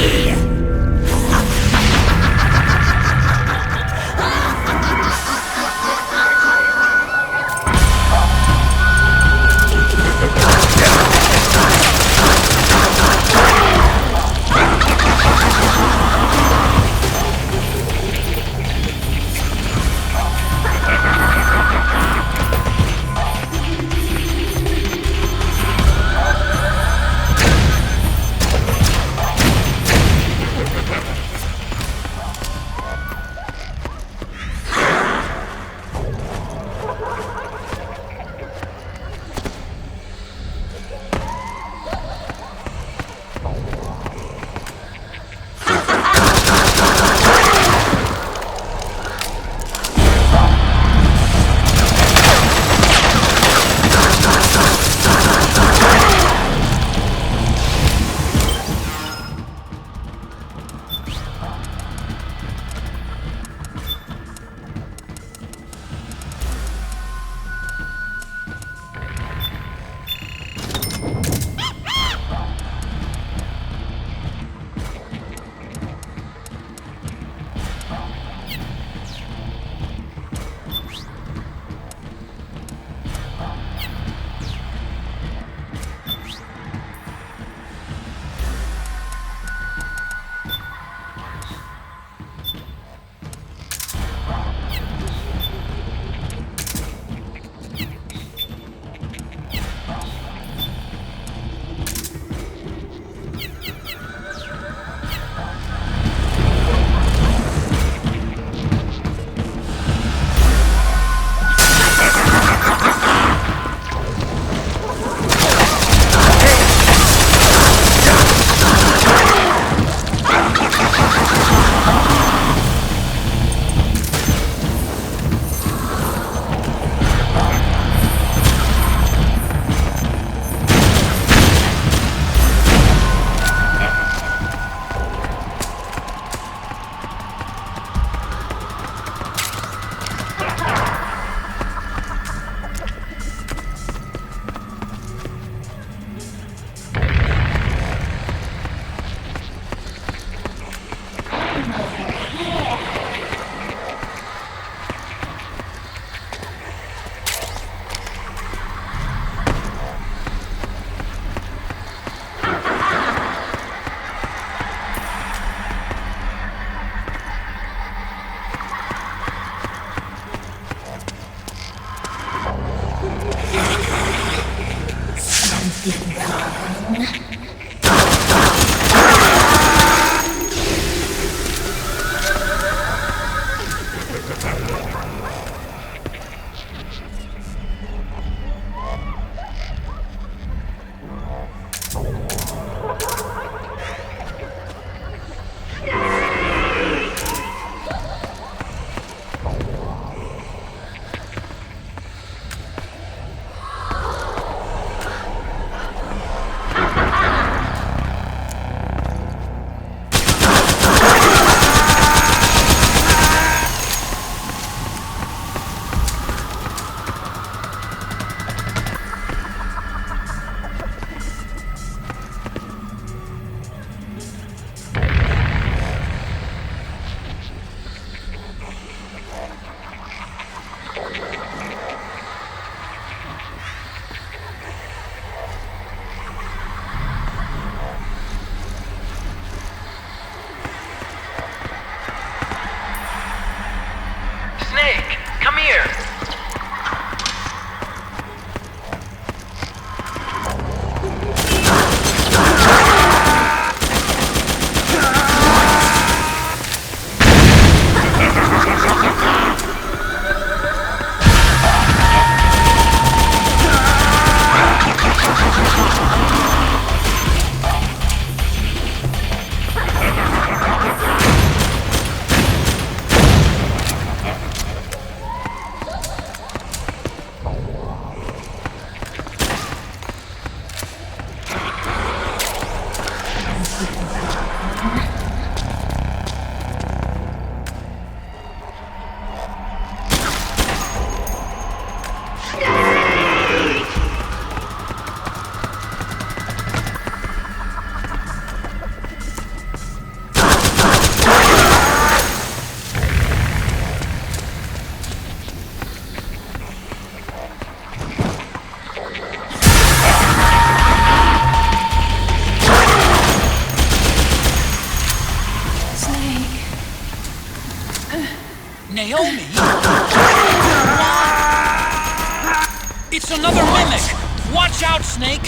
Naomi? It's another mimic! Watch out, Snake!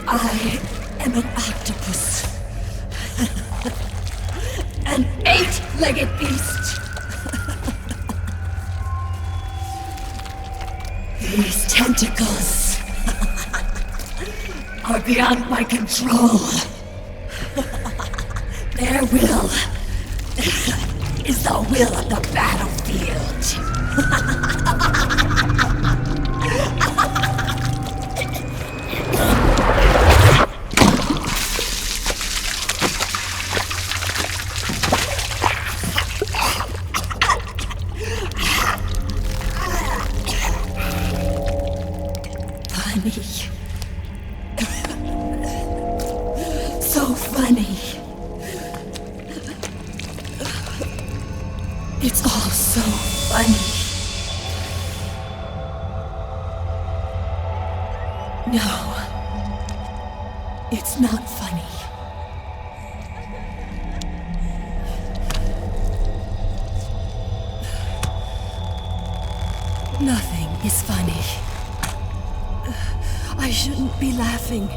I am an octopus. An 8-legged beast. These tentacles are beyond my control. Their will is the will of the battlefield. So funny. It's all so funny. No, it's not funny. Nothing is funny. I shouldn't be laughing.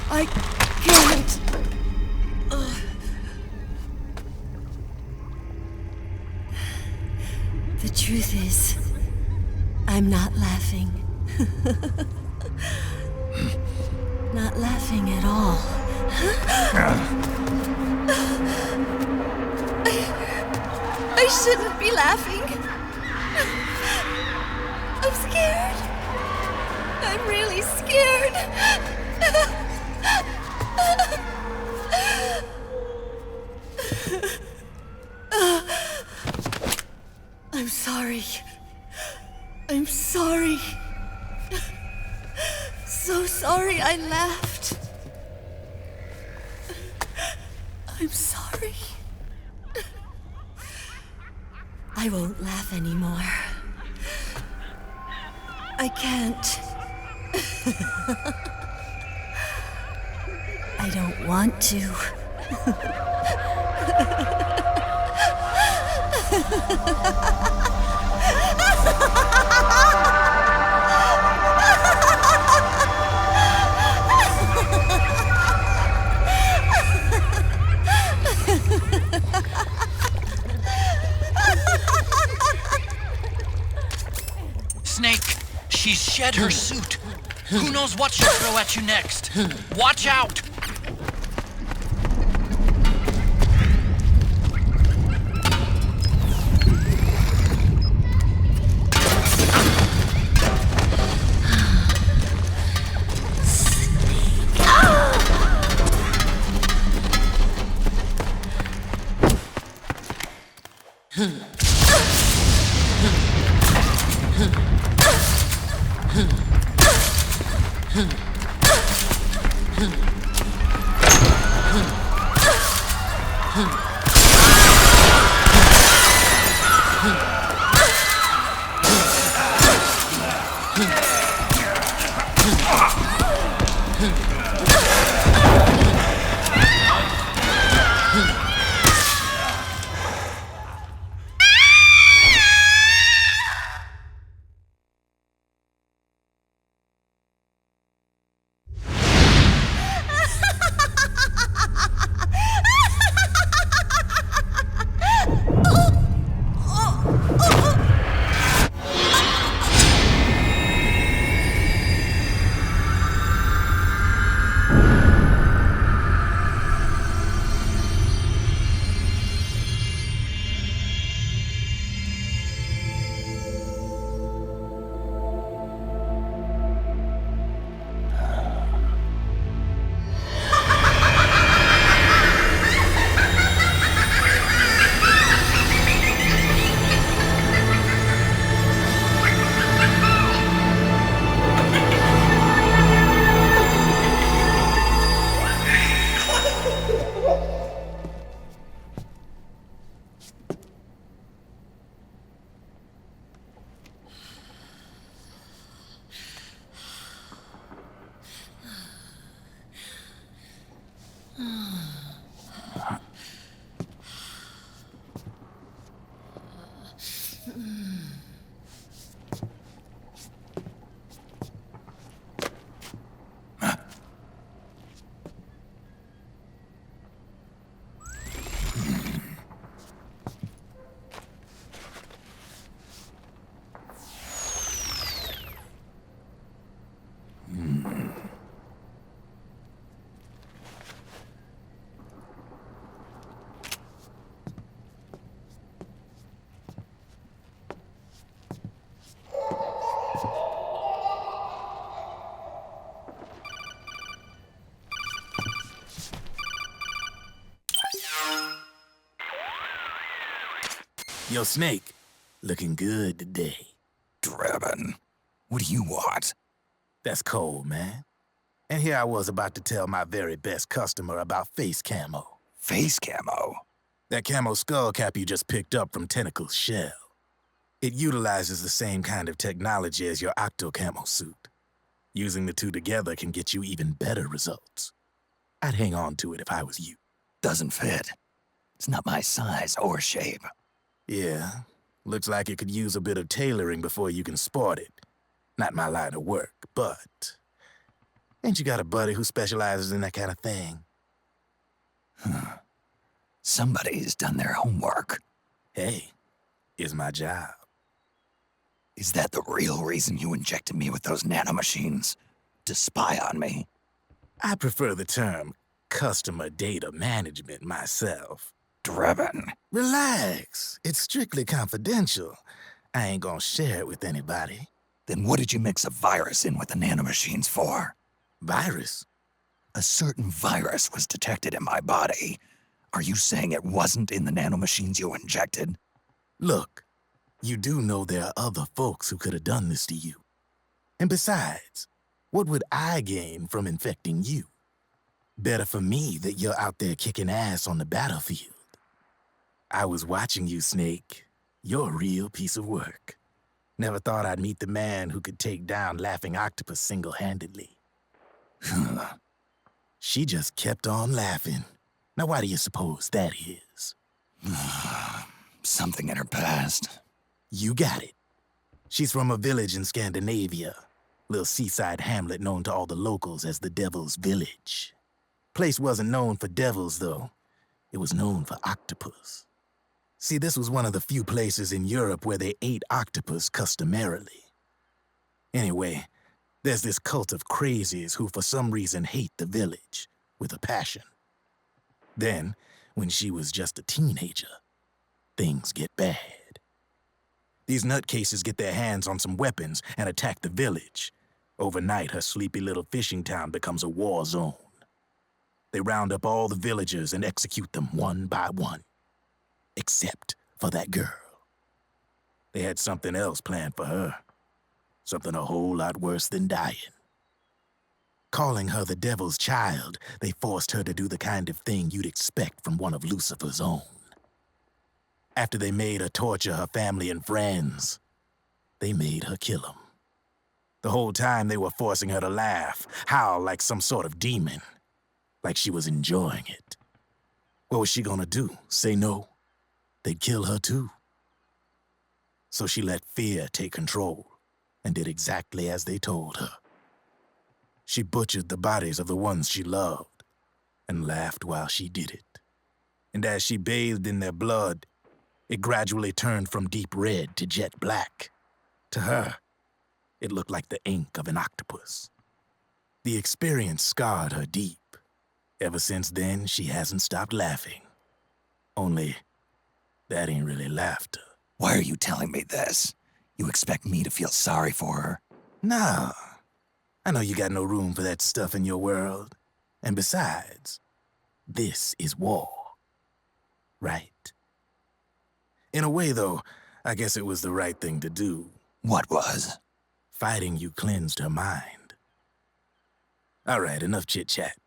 I can't. The truth is, I'm not laughing. Not laughing at all. I shouldn't be laughing. I'm scared. I'm really scared. I'm sorry. I'm sorry. So sorry I laughed. I'm sorry. I won't laugh anymore. I can't. I don't want to. Snake, she's shed her suit. Who knows what she'll throw at you next? Watch out! Yo, Snake, looking good today. Drebin, what do you want? That's cold, man. And here I was about to tell my very best customer about face camo. Face camo? That camo skull cap you just picked up from Tentacle's shell. It utilizes the same kind of technology as your octo camo suit. Using the two together can get you even better results. I'd hang on to it if I was you. Doesn't fit. It's not my size or shape. Yeah, looks like it could use a bit of tailoring before you can sport it. Not my line of work, but... Ain't you got a buddy who specializes in that kind of thing? Somebody's done their homework. Hey, it's my job. Is that the real reason you injected me with those nanomachines? To spy on me? I prefer the term customer data management myself. Drebin. Relax. It's strictly confidential. I ain't gonna share it with anybody. Then what did you mix a virus in with the nanomachines for? Virus? A certain virus was detected in my body. Are you saying it wasn't in the nanomachines you injected? Look, you do know there are other folks who could have done this to you. And besides, what would I gain from infecting you? Better for me that you're out there kicking ass on the battlefield. I was watching you, Snake. You're a real piece of work. Never thought I'd meet the man who could take down Laughing Octopus single-handedly. She just kept on laughing. Now why do you suppose that is? Something in her past. You got it. She's from a village in Scandinavia. Little seaside hamlet known to all the locals as the Devil's Village. Place wasn't known for devils, though. It was known for octopus. See, this was one of the few places in Europe where they ate octopus customarily. Anyway, there's this cult of crazies who for some reason hate the village with a passion. Then, when she was just a teenager, things get bad. These nutcases get their hands on some weapons and attack the village. Overnight, her sleepy little fishing town becomes a war zone. They round up all the villagers and execute them one by one. Except for that girl. They had something else planned for her. Something a whole lot worse than dying. Calling her the devil's child, they forced her to do the kind of thing you'd expect from one of Lucifer's own. After they made her torture her family and friends, they made her kill them. The whole time they were forcing her to laugh, howl like some sort of demon, like she was enjoying it. What was she gonna do? Say no? They'd kill her too. So she let fear take control and did exactly as they told her. She butchered the bodies of the ones she loved and laughed while she did it. And as she bathed in their blood, it gradually turned from deep red to jet black. To her, it looked like the ink of an octopus. The experience scarred her deep. Ever since then, she hasn't stopped laughing. Only, that ain't really laughter. Why are you telling me this? You expect me to feel sorry for her? Nah. I know you got no room for that stuff in your world. And besides, this is war. Right? In a way, though, I guess it was the right thing to do. What was? Fighting you cleansed her mind. All right, enough chit-chat.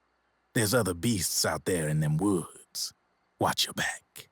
There's other beasts out there in them woods. Watch your back.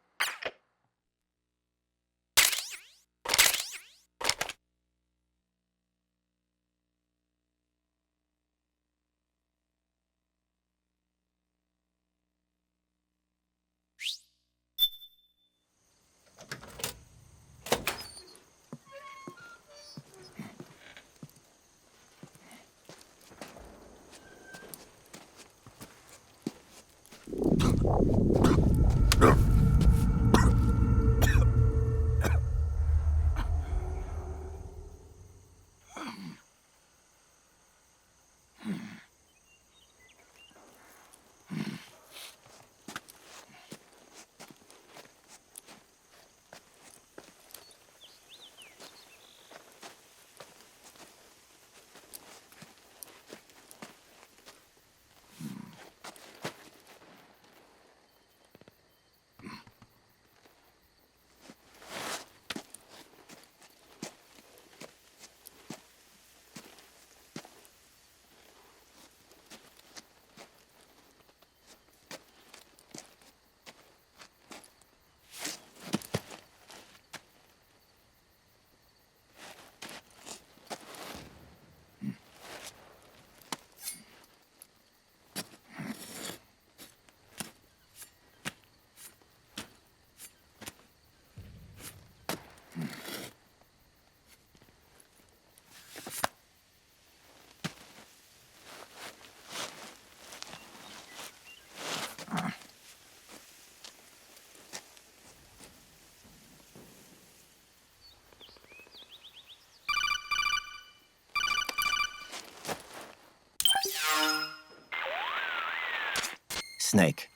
Snake,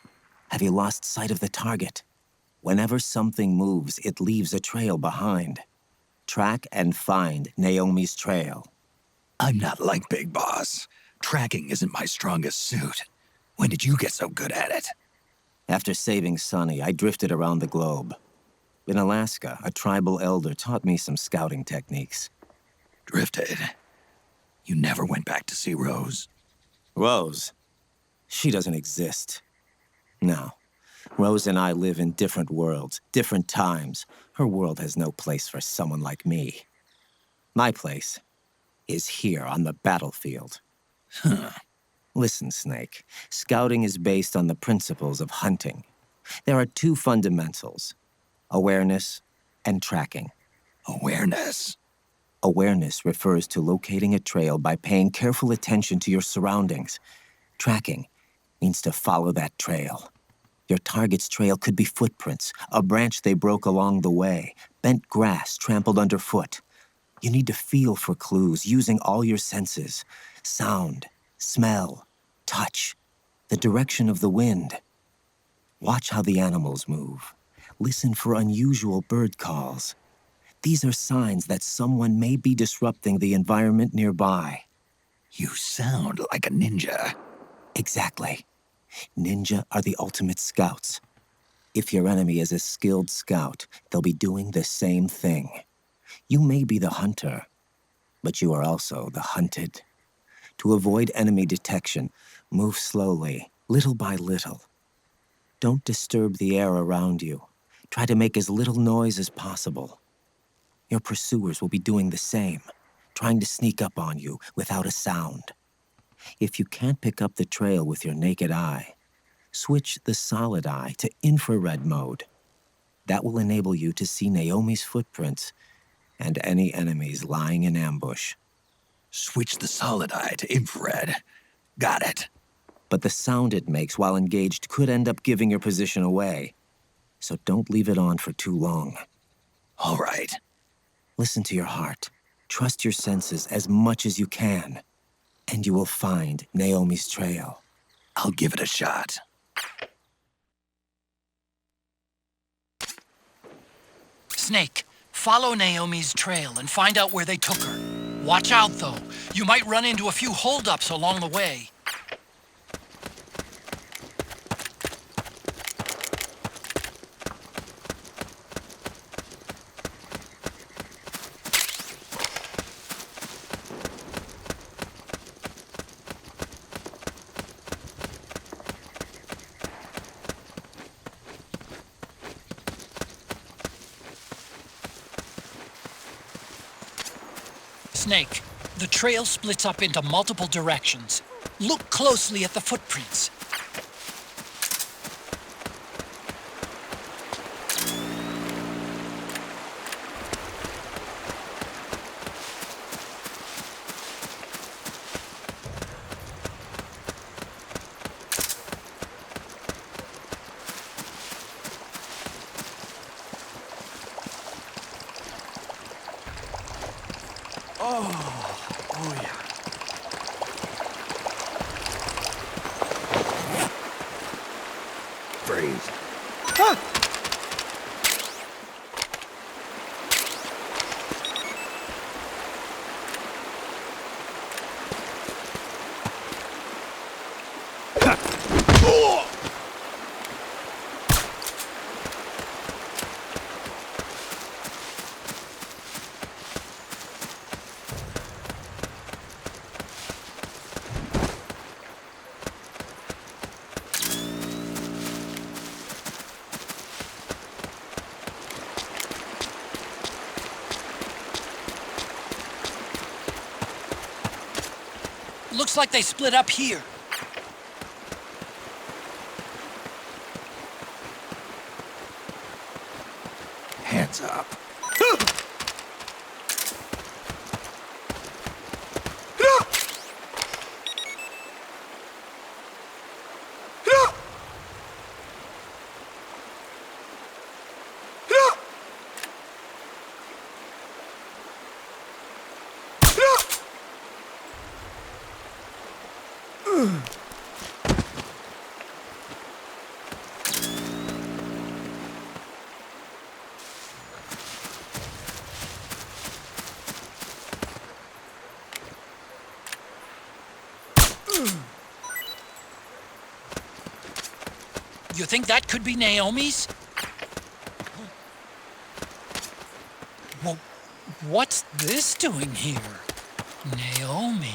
have you lost sight of the target? Whenever something moves, it leaves a trail behind. Track and find Naomi's trail. I'm not like Big Boss. Tracking isn't my strongest suit. When did you get so good at it? After saving Sonny, I drifted around the globe. In Alaska, a tribal elder taught me some scouting techniques. Drifted? You never went back to see Rose? Rose? She doesn't exist. No. Rose and I live in different worlds, different times. Her world has no place for someone like me. My place is here on the battlefield. Huh. Listen, Snake. Scouting is based on the principles of hunting. There are two fundamentals: awareness and tracking. Awareness? Awareness refers to locating a trail by paying careful attention to your surroundings. Tracking means to follow that trail. Your target's trail could be footprints, a branch they broke along the way, bent grass trampled underfoot. You need to feel for clues using all your senses: sound, smell, touch, the direction of the wind. Watch how the animals move. Listen for unusual bird calls. These are signs that someone may be disrupting the environment nearby. You sound like a ninja. Exactly. Ninja are the ultimate scouts. If your enemy is a skilled scout, they'll be doing the same thing. You may be the hunter, but you are also the hunted. To avoid enemy detection, move slowly, little by little. Don't disturb the air around you. Try to make as little noise as possible. Your pursuers will be doing the same, trying to sneak up on you without a sound. If you can't pick up the trail with your naked eye, switch the solid eye to infrared mode. That will enable you to see Naomi's footprints and any enemies lying in ambush. Switch the solid eye to infrared. Got it. But the sound it makes while engaged could end up giving your position away, so don't leave it on for too long. All right. Listen to your heart. Trust your senses as much as you can, and you will find Naomi's trail. I'll give it a shot. Snake, follow Naomi's trail and find out where they took her. Watch out, though. You might run into a few holdups along the way. Snake, the trail splits up into multiple directions. Look closely at the footprints. Oh yeah. Freeze. Huh! Looks like they split up here. Hands up. You think that could be Naomi's? Well, what's this doing here? Naomi.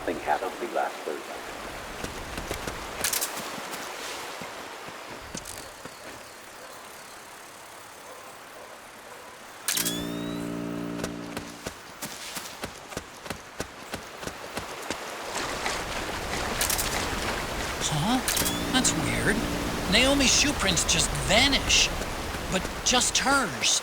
Something happened to me last Thursday. Huh? That's weird. Naomi's shoe prints just vanish. But just hers.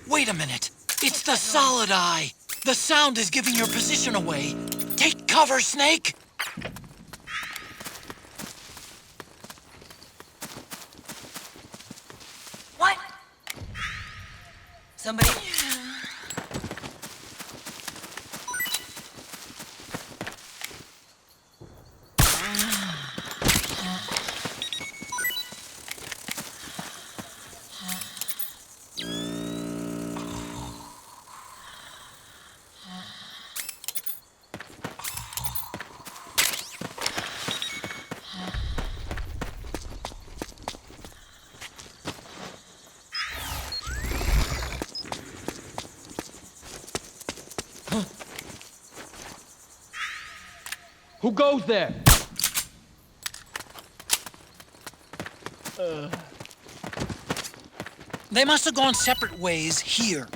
Wait a minute. It's the solid eye. The sound is giving your position away. Take cover, Snake. What? Somebody... Who goes there? They must have gone separate ways here.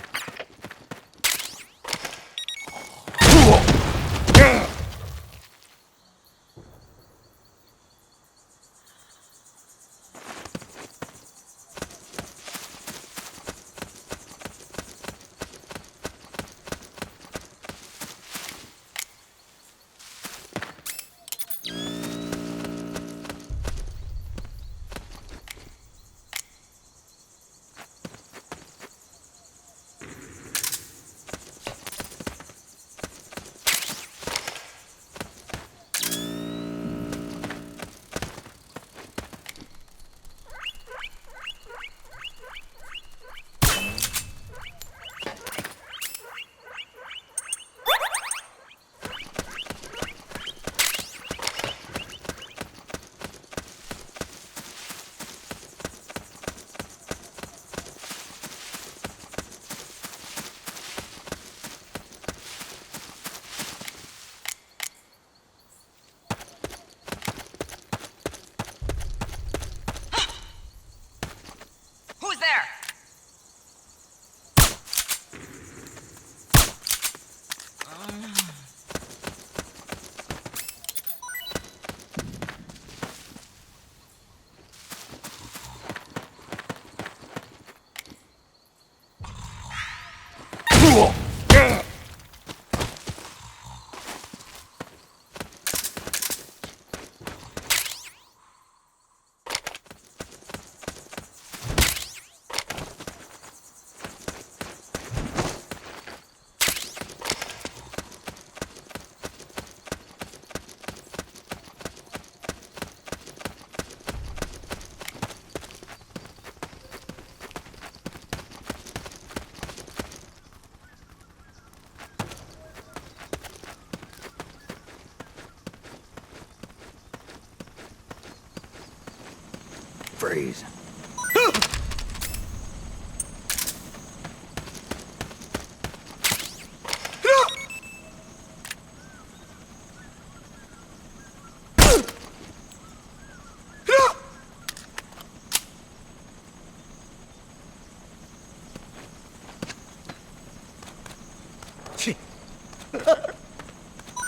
Freeze.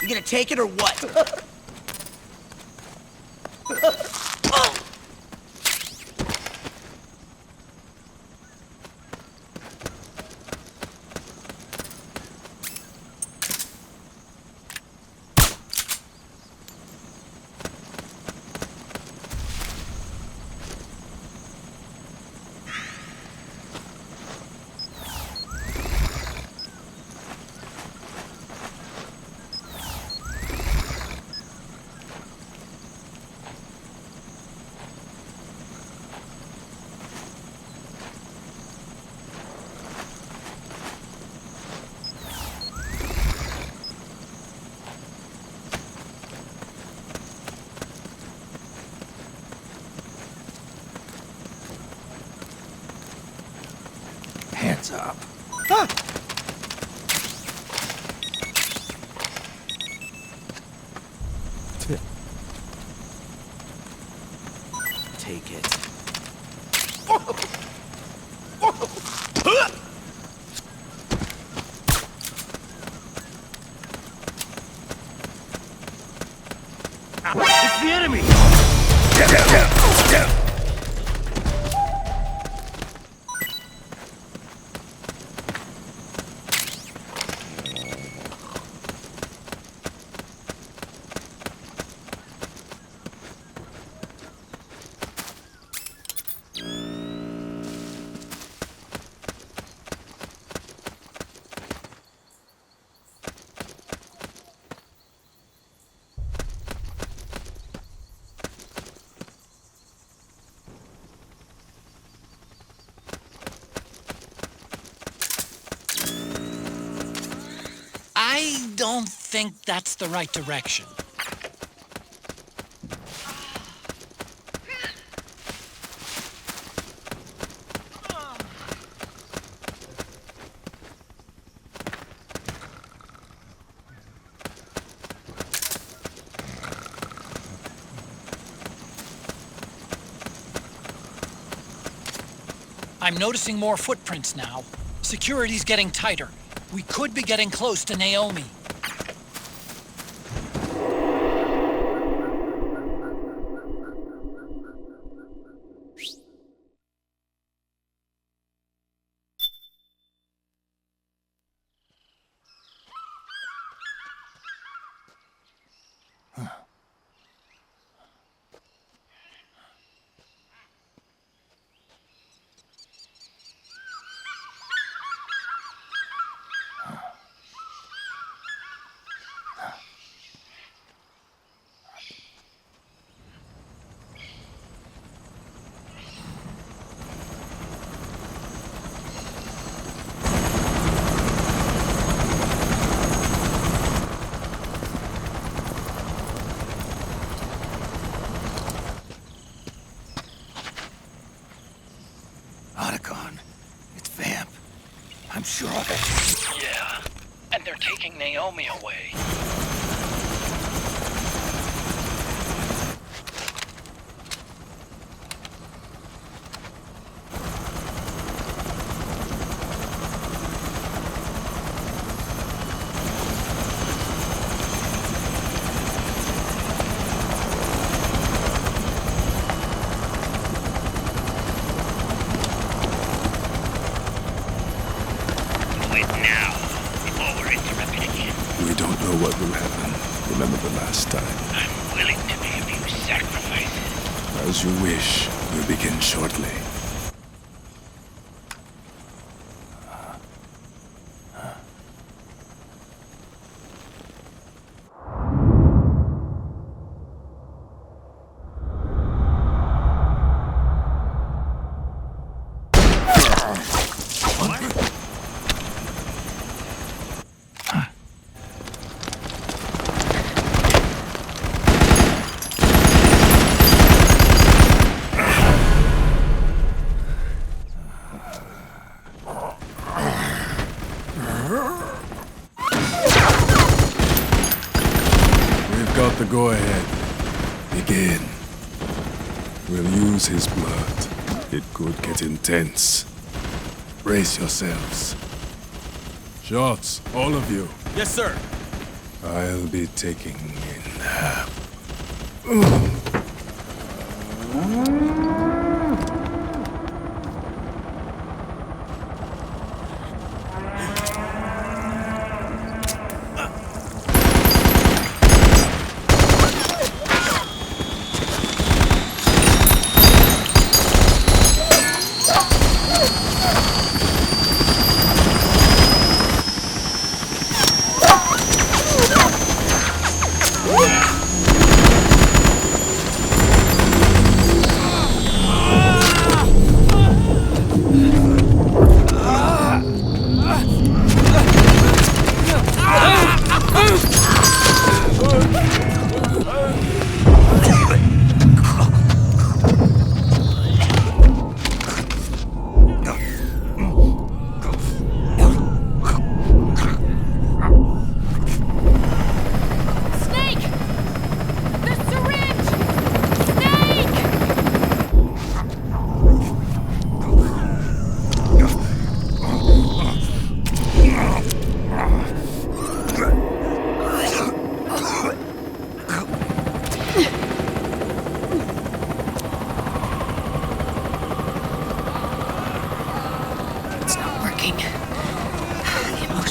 You gonna take it or what? top. Ah! Take it. It's the enemy! I don't think that's the right direction. I'm noticing more footprints now. Security's getting tighter. We could be getting close to Naomi. It's Vamp. I'm sure of it. Yeah, and they're taking Naomi away. What will happen? Remember the last time. I'm willing to make a few sacrifices. As you wish. We'll begin shortly. Got the go-ahead. Begin. We'll use his blood. It could get intense. Brace yourselves. Shots, all of you. Yes, sir. I'll be taking in half.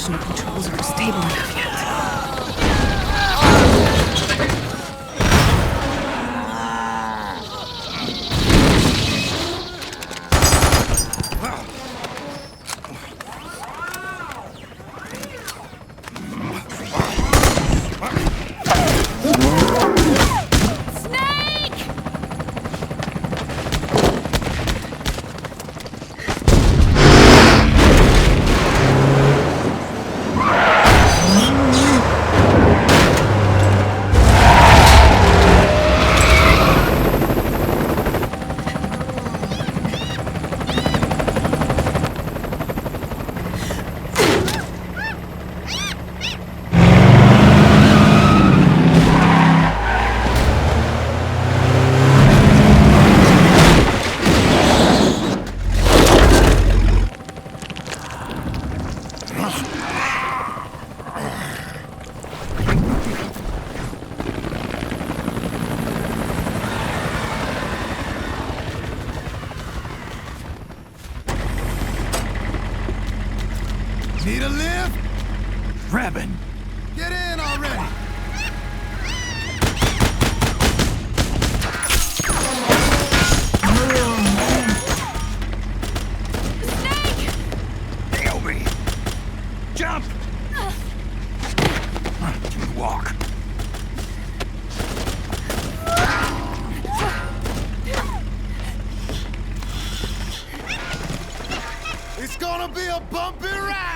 Navigational controls aren't stable enough yet. Need a lift? Drebin! Get in already! Naomi! Jump! Walk. It's gonna be a bumpy ride!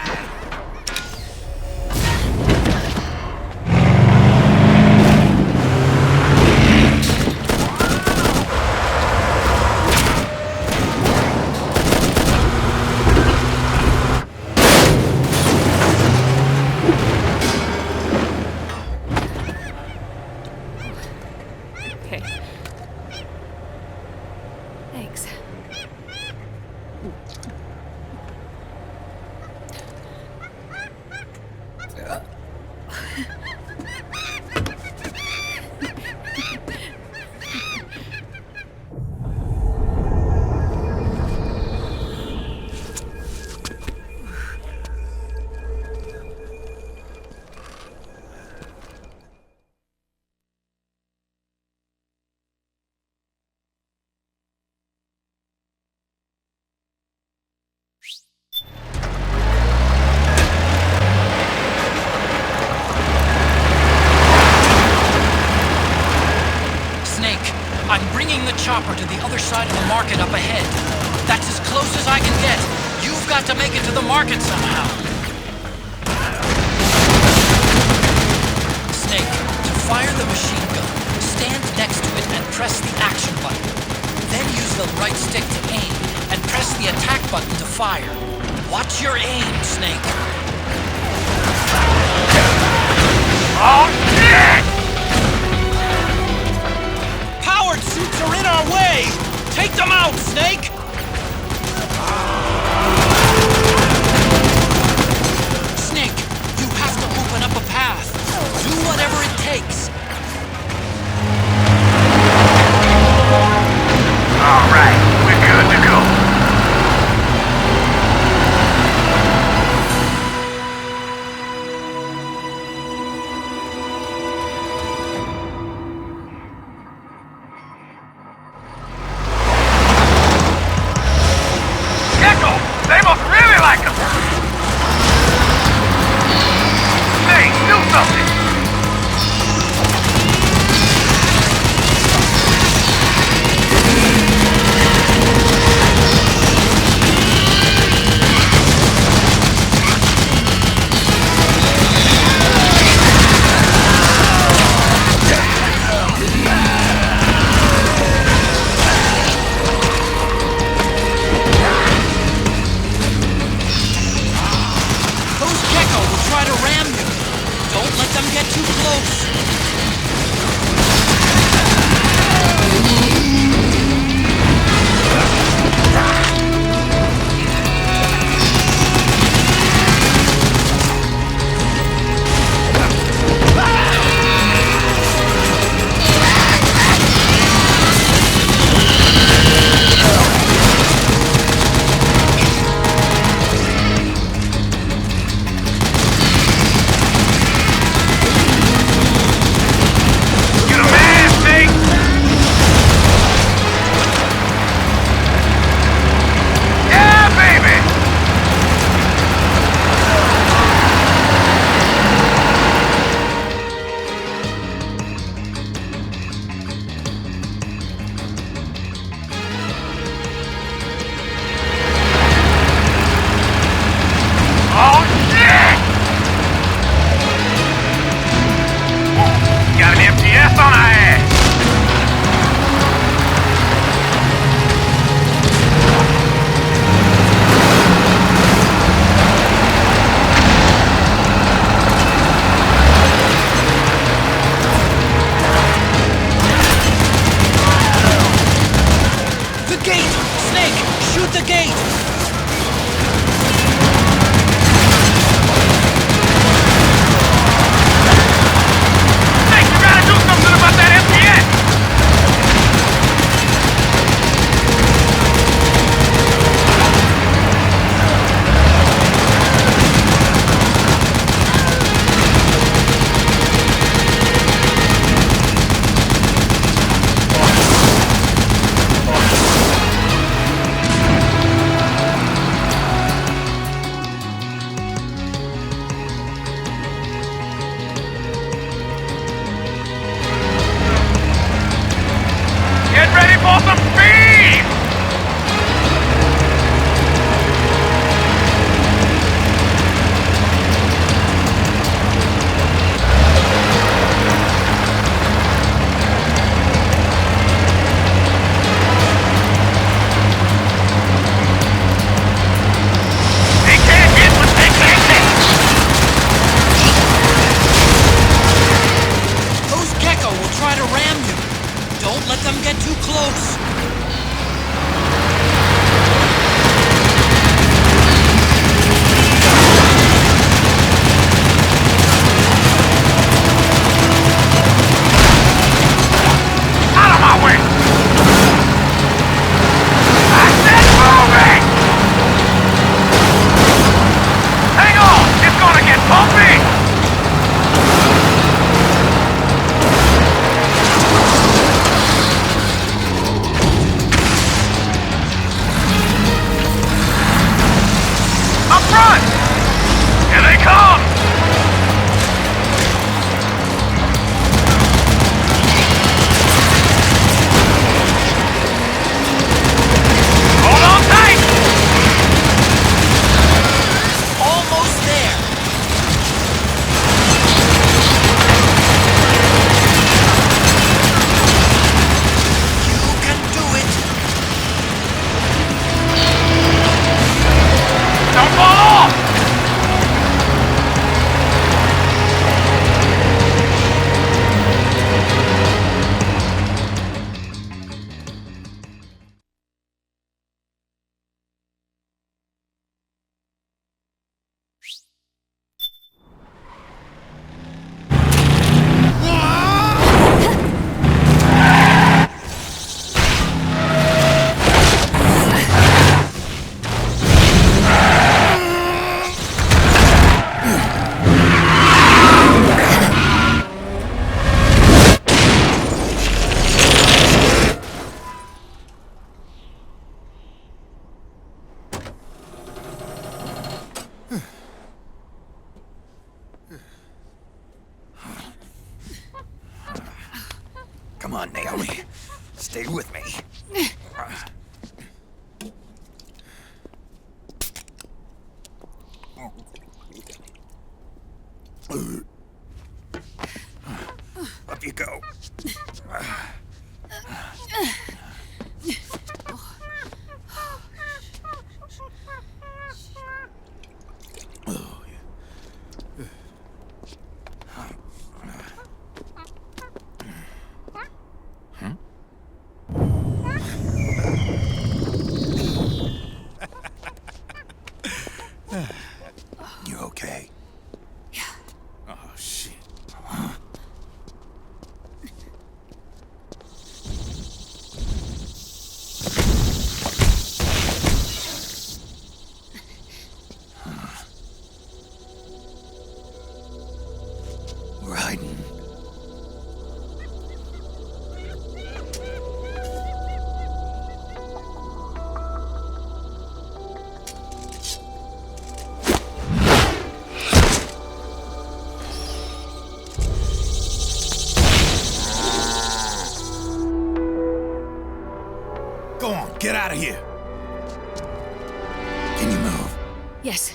Okay. Thanks. I'm bringing the chopper to the other side of the market up ahead. That's as close as I can get. You've got to make it to the market somehow. Snake, to fire the machine gun, stand next to it and press the action button. Then use the right stick to aim, and press the attack button to fire. Watch your aim, Snake. Oh, shit! Powered suits are in our way! Take them out, Snake! Snake, you have to open up a path. Do whatever it takes. All right, we're good to go. They must really like us! Hey, do something! Come on, Naomi. Stay with me. Up you go. You okay? Yeah. Oh, shit. Raiden. Go on, get out of here. Can you move? Yes.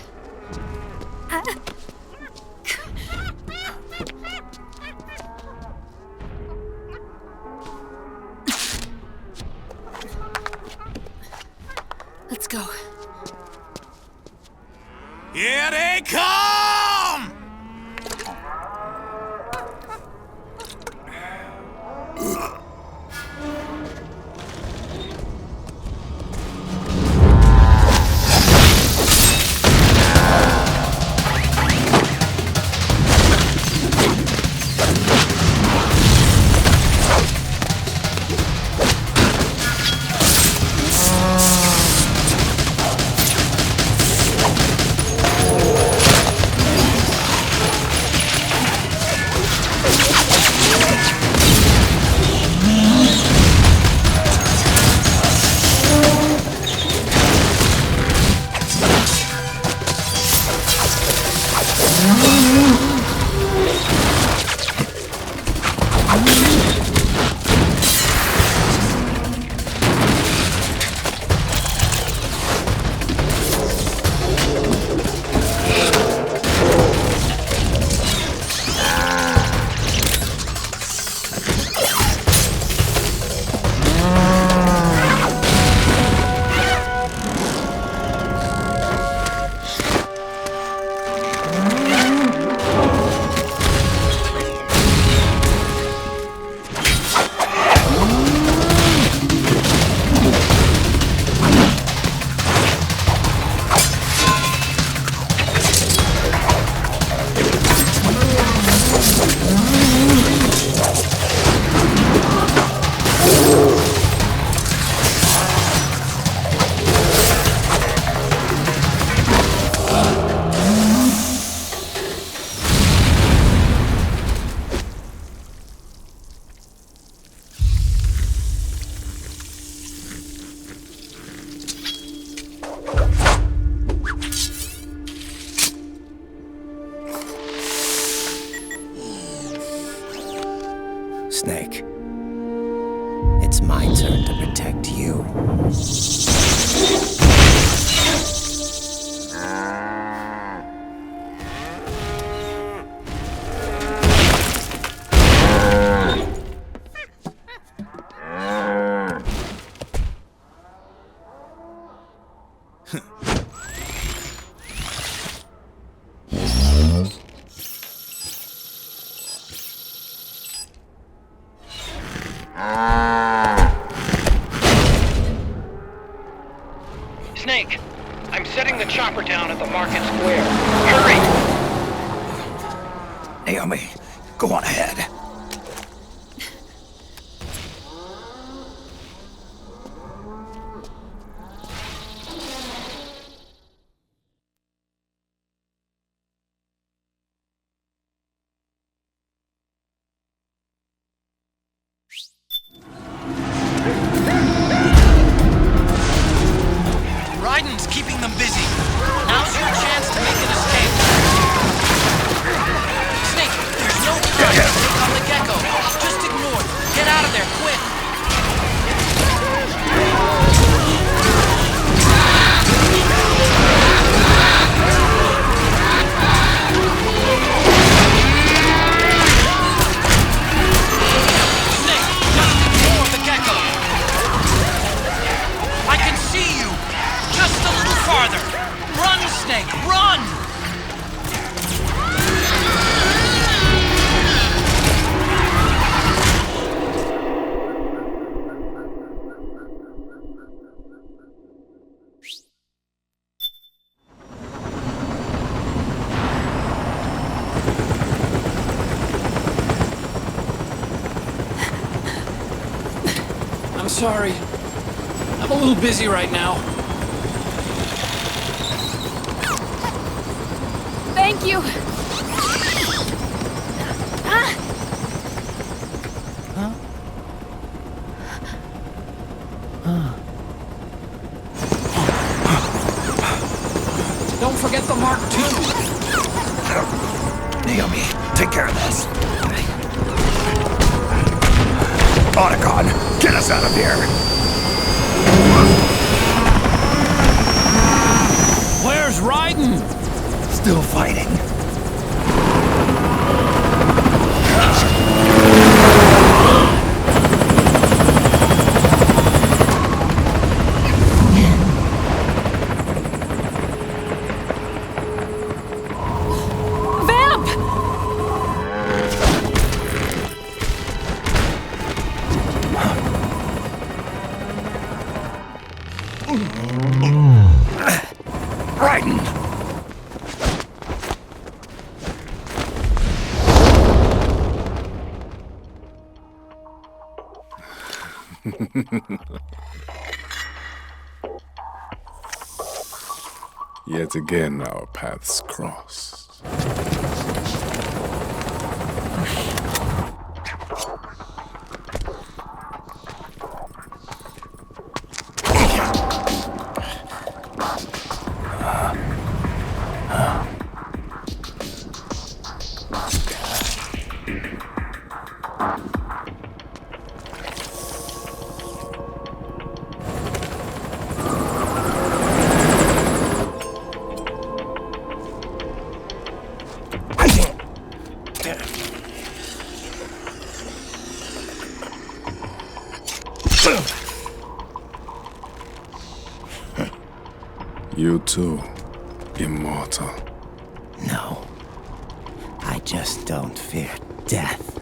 Let's go. Here they come! Snake. It's my turn to protect you. Snake, I'm setting the chopper down at the market square. Hurry! Naomi, go on ahead. Raiden's keeping them busy. Now's your chance to make an escape. Snake, there's no time to take on the Sorry. I'm a little busy right now. Thank you. Don't forget the Mark II. Naomi, take care of this. Otacon, get us out of here. Where's Raiden? Still fighting. Vamp! Raiden! Yet again, our paths crossed. You too, immortal. No. I just don't fear death.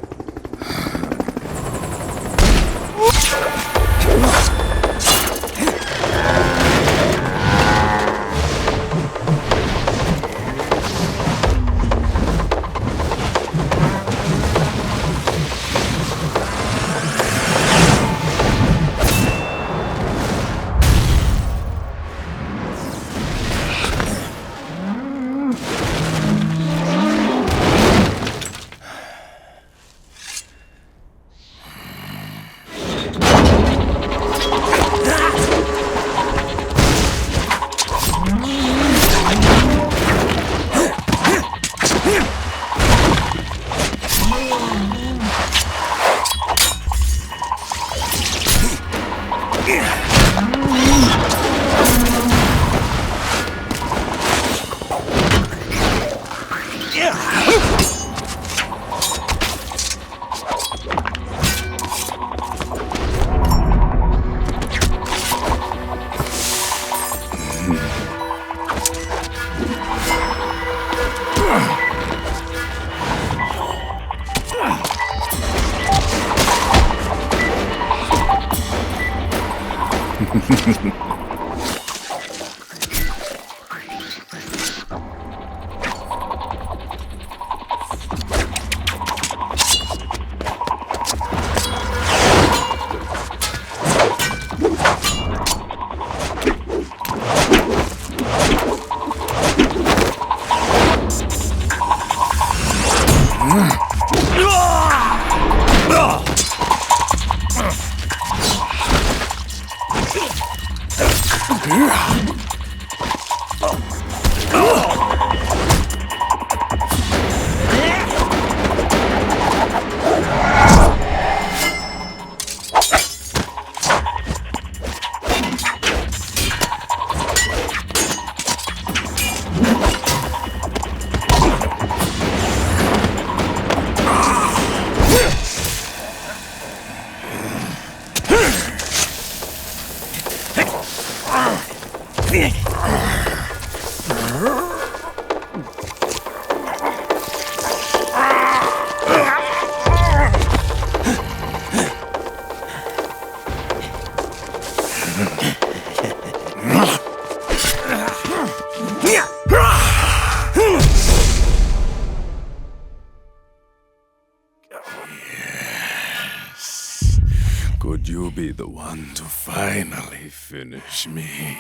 Would you be the one to finally finish me?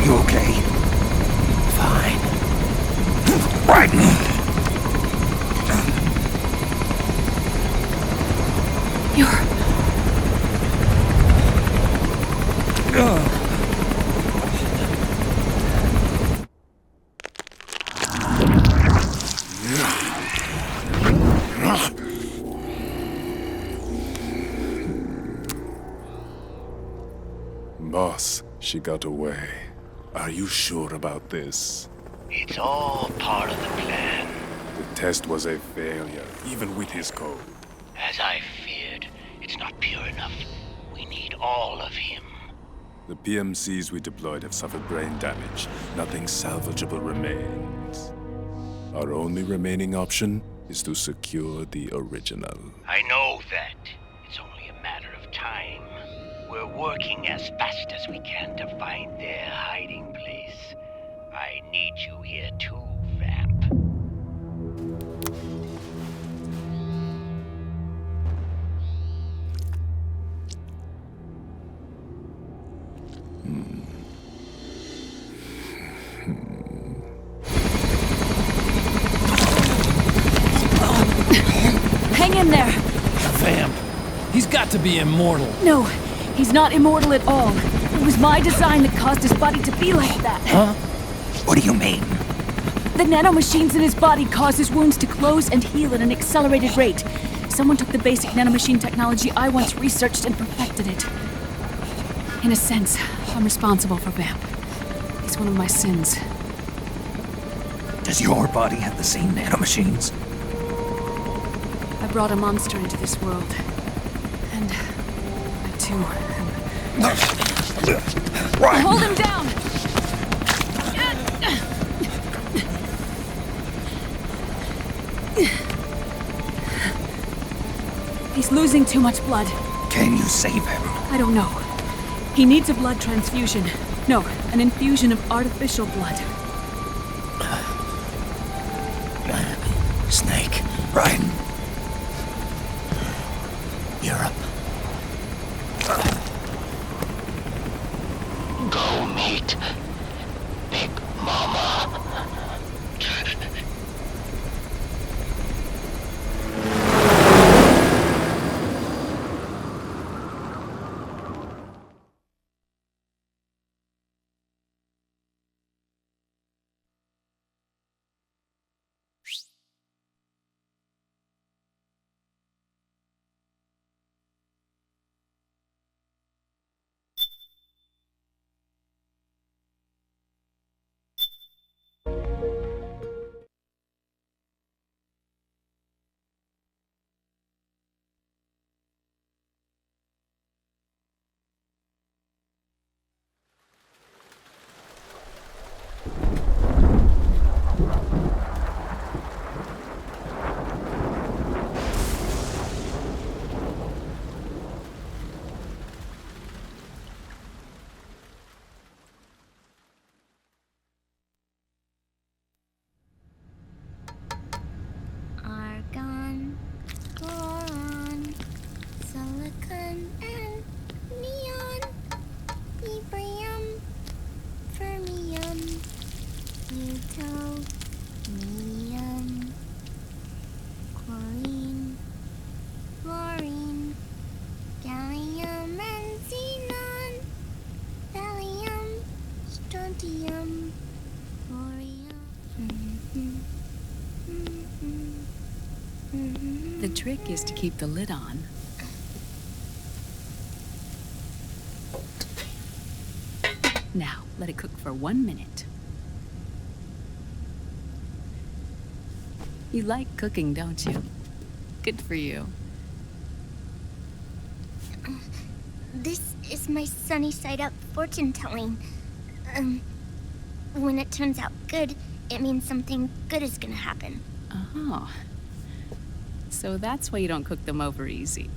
You okay? Fine. Raiden! Boss, she got away. Are you sure about this? It's all part of the plan. The test was a failure, even with his code. As I feared, it's not pure enough. We need all of him. The PMCs we deployed have suffered brain damage. Nothing salvageable remains. Our only remaining option is to secure the original. I know that. It's only a matter of time. We're working as fast as we can to find their hiding place. I need you here too, Vamp. Hang in there! Vamp. He's got to be immortal. No, he's not immortal at all. It was my design that caused his body to be like that. Huh? What do you mean? The nanomachines in his body cause his wounds to close and heal at an accelerated rate. Someone took the basic nanomachine technology I once researched and perfected it. In a sense, I'm responsible for Vamp. It's one of my sins. Does your body have the same nanomachines? I brought a monster into this world. And I too am... Right. Hold him down! He's losing too much blood. Can you save him? I don't know. He needs a blood transfusion. No, an infusion of artificial blood. Snake. Raiden. Europe. Go meet Big Mama. Argon, boron, silicon, and neon, yttrium, fermium, plutonium, chlorine, fluorine, gallium and xenon, thallium, strontium, thorium. The trick is to keep the lid on. Now, let it cook for 1 minute. You like cooking, don't you? Good for you. This is my sunny side up fortune telling. When it turns out good, it means something good is gonna happen. Oh. So that's why you don't cook them over easy.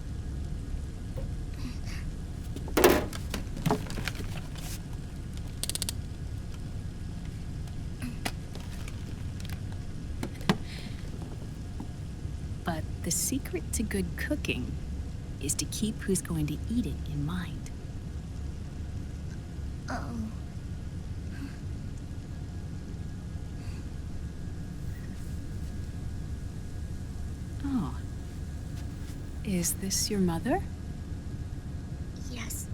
But the secret to good cooking is to keep who's going to eat it in mind. Oh. Oh. Is this your mother? Yes.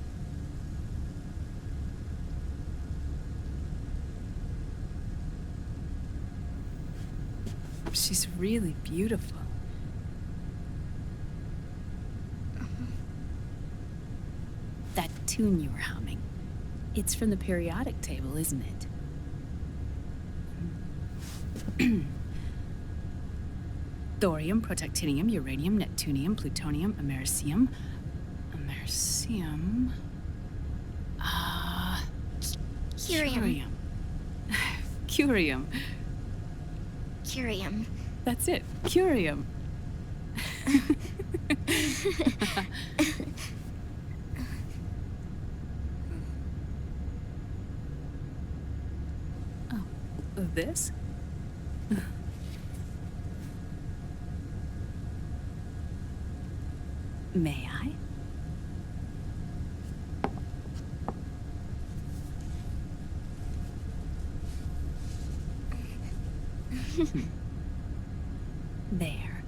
She's really beautiful. That tune you were humming, it's from the periodic table, isn't it? Thorium, protactinium, uranium, neptunium, plutonium, americium. Americium. Curium. Curium. Curium. That's it. Curium. Oh, this? May I? There.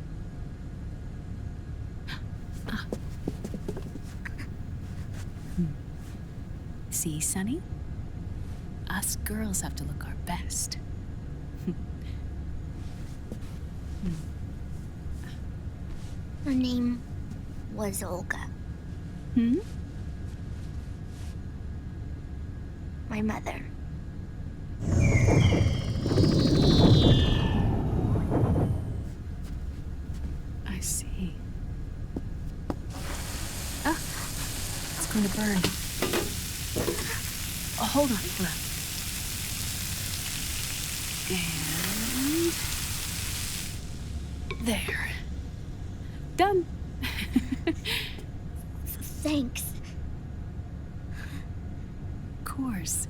Ah. See, Sonny? Us girls have to look our best. Her name was Olga. Hmm? My mother. I see. Ah! It's going to burn. Oh, hold on, hold on. And... there. Done. Thanks. Of course.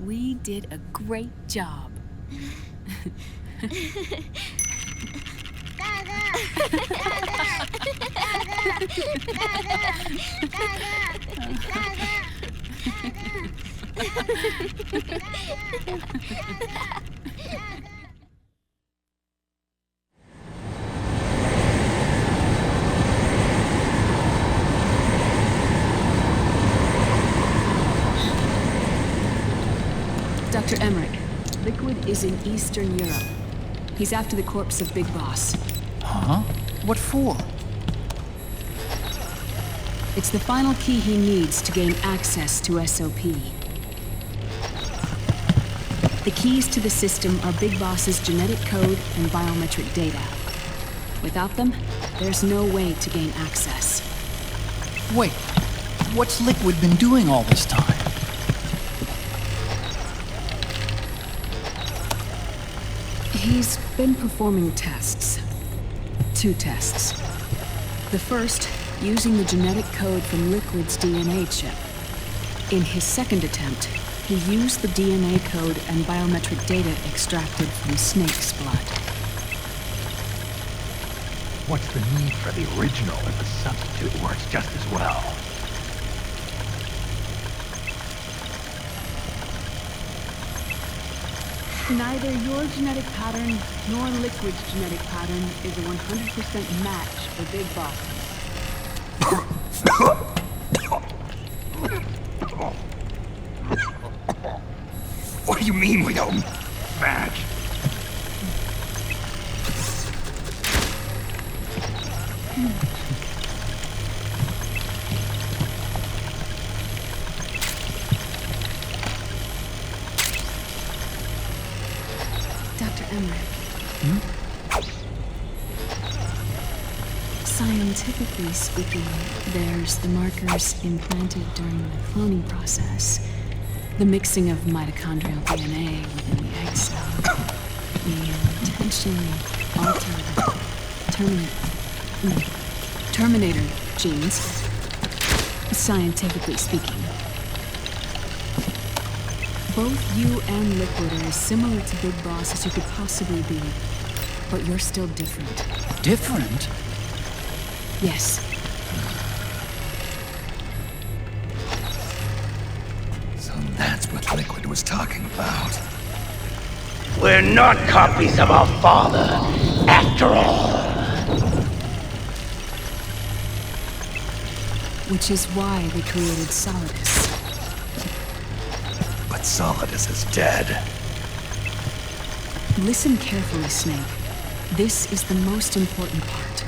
We did a great job. Dr. Emmerich, Liquid is in Eastern Europe. He's after the corpse of Big Boss. Huh? What for? It's the final key he needs to gain access to SOP. The keys to the system are Big Boss's genetic code and biometric data. Without them, there's no way to gain access. Wait, what's Liquid been doing all this time? He's been performing tests. 2 tests. The first, using the genetic code from Liquid's DNA chip. In his second attempt, he used the DNA code and biometric data extracted from Snake's blood. What's the need for the original if the substitute works just as well? Neither your genetic pattern nor Liquid's genetic pattern is a 100% match for Big Boss. What do you mean we don't match? Dr. Emmerich. Scientifically speaking, there's the markers implanted during the cloning process, the mixing of mitochondrial DNA within the egg cell, the intentionally altered Terminator genes, scientifically speaking. Both you and Liquid are as similar to Big Boss as you could possibly be, but you're still different. Different? Yes. So that's what Liquid was talking about. We're not copies of our father, after all. Which is why they created Solidus. But Solidus is dead. Listen carefully, Snake. This is the most important part.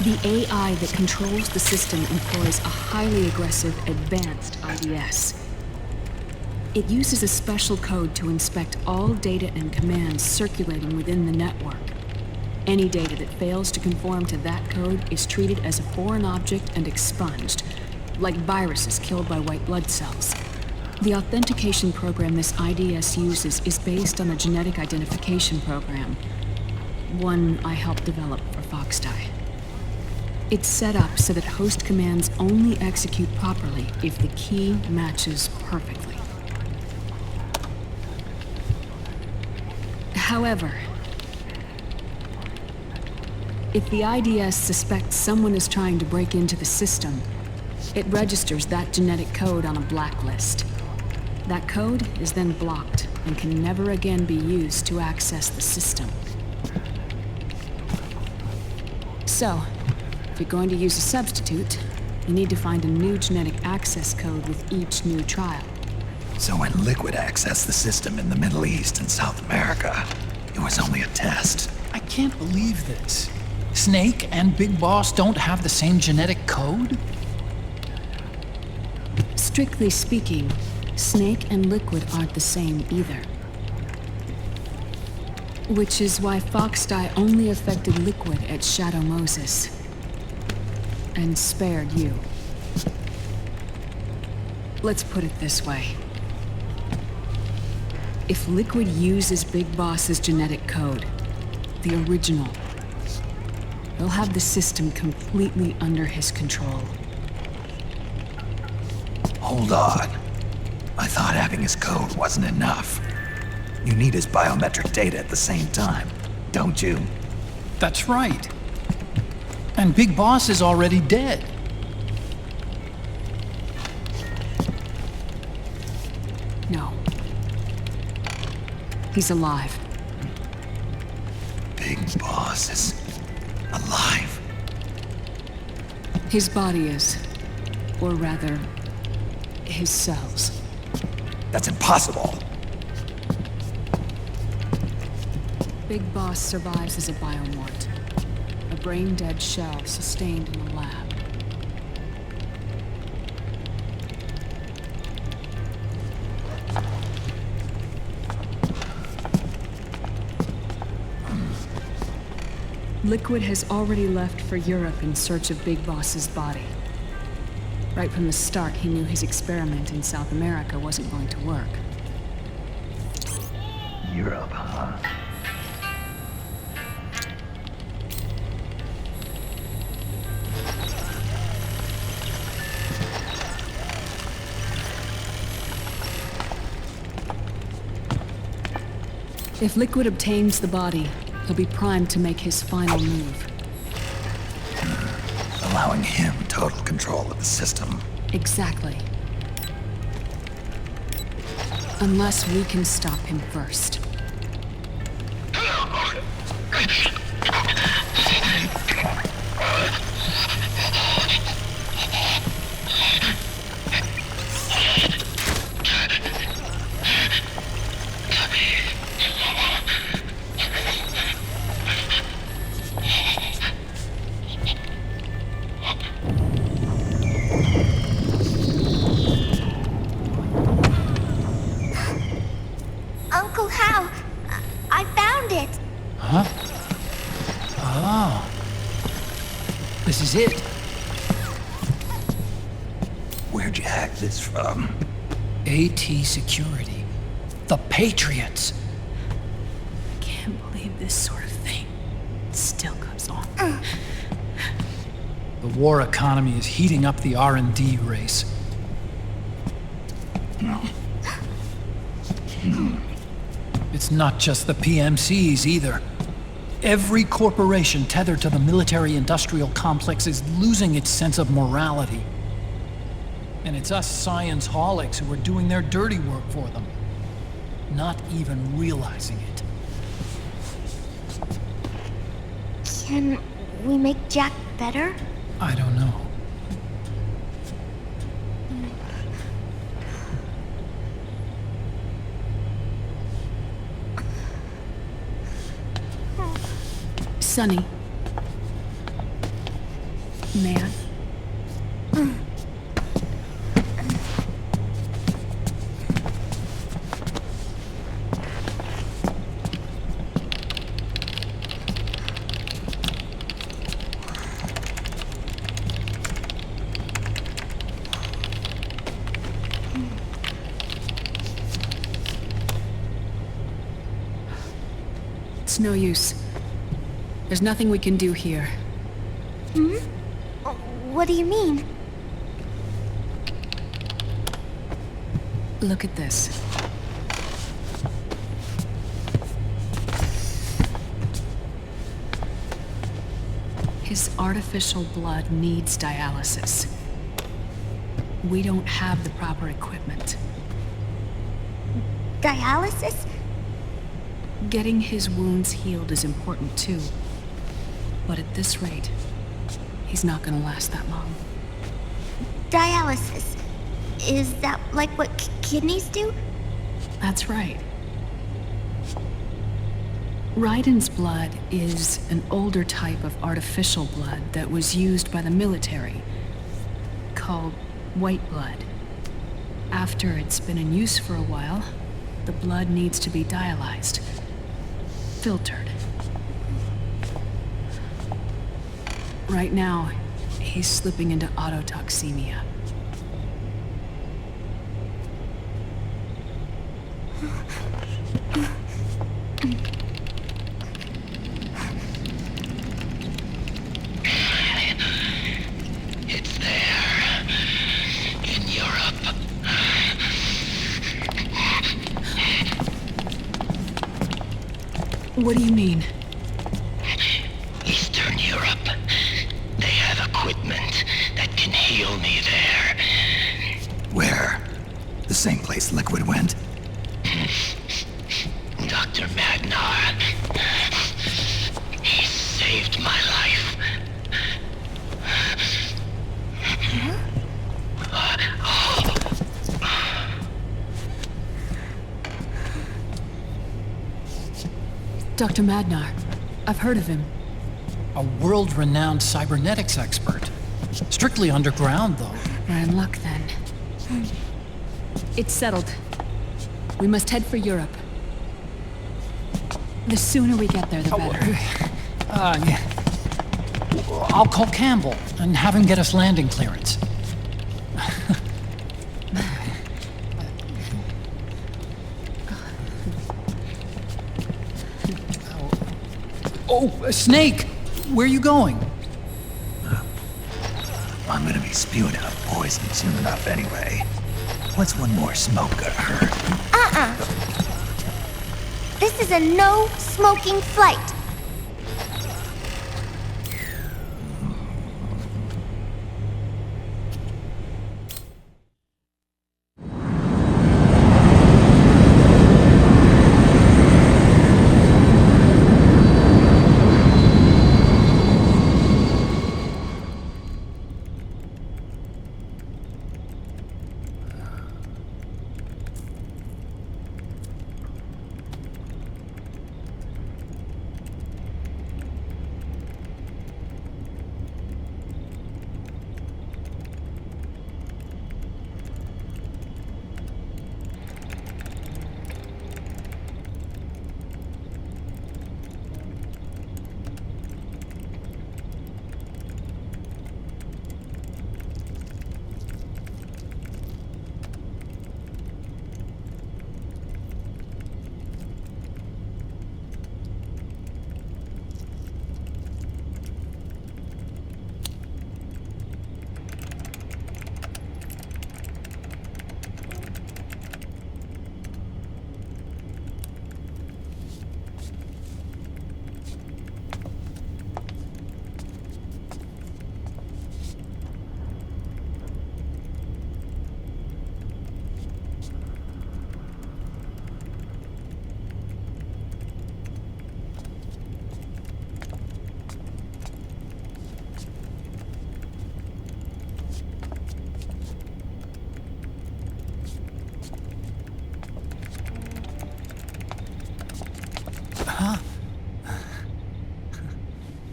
The AI that controls the system employs a highly aggressive, advanced IDS. It uses a special code to inspect all data and commands circulating within the network. Any data that fails to conform to that code is treated as a foreign object and expunged, like viruses killed by white blood cells. The authentication program this IDS uses is based on a genetic identification program, one I helped develop for FoxDie. It's set up so that host commands only execute properly if the key matches perfectly. However, if the IDS suspects someone is trying to break into the system, it registers that genetic code on a blacklist. That code is then blocked and can never again be used to access the system. So, if you're going to use a substitute, you need to find a new genetic access code with each new trial. So when Liquid accessed the system in the Middle East and South America, it was only a test. I can't believe this. Snake and Big Boss don't have the same genetic code? Strictly speaking, Snake and Liquid aren't the same either. Which is why FoxDie only affected Liquid at Shadow Moses. And spared you. Let's put it this way. If Liquid uses Big Boss's genetic code, the original, he'll have the system completely under his control. Hold on. I thought having his code wasn't enough. You need his biometric data at the same time, don't you? That's right. And Big Boss is already dead. No. He's alive. Big Boss is alive. His body is. Or rather, his cells. That's impossible. Big Boss survives as a biomort. A brain-dead shell sustained in the lab. Liquid has already left for Europe in search of Big Boss's body. Right from the start, he knew his experiment in South America wasn't going to work. Europe, huh? If Liquid obtains the body, he'll be primed to make his final move. Allowing him total control of the system. Exactly. Unless we can stop him first. Uncle Hal, I found it. Huh? Oh. This is it. Where'd you hack this from? AT Security. The Patriots. Can't believe this sort of thing still goes on. The war economy is heating up the R&D race. It's not just the PMCs either. Every corporation tethered to the military-industrial complex is losing its sense of morality. And it's us science holics who are doing their dirty work for them, not even realizing it. Can we make Jack better? I don't know. Sonny. May I? It's no use. There's nothing we can do here. Hmm? What do you mean? Look at this. His artificial blood needs dialysis. We don't have the proper equipment. Dialysis? Getting his wounds healed is important too. But at this rate, he's not gonna last that long. Dialysis. Is that like what kidneys do? That's right. Raiden's blood is an older type of artificial blood that was used by the military, called white blood. After it's been in use for a while, the blood needs to be dialyzed, filtered. Right now, he's slipping into autotoxemia. It's there. In Europe. What do you mean? Eastern Europe. They have equipment that can heal me there. Where? The same place Liquid went? Dr. Magnar. He saved my life. Dr. Magnar. I've heard of him. A world-renowned cybernetics expert. Strictly underground, though. We're in luck, then. It's settled. We must head for Europe. The sooner we get there, the better. Yeah. I'll call Campbell and have him get us landing clearance. Oh, Snake! Where are you going? I'm gonna be spewing out poison soon enough anyway. What's one more smoke gonna hurt? This is a no smoking flight.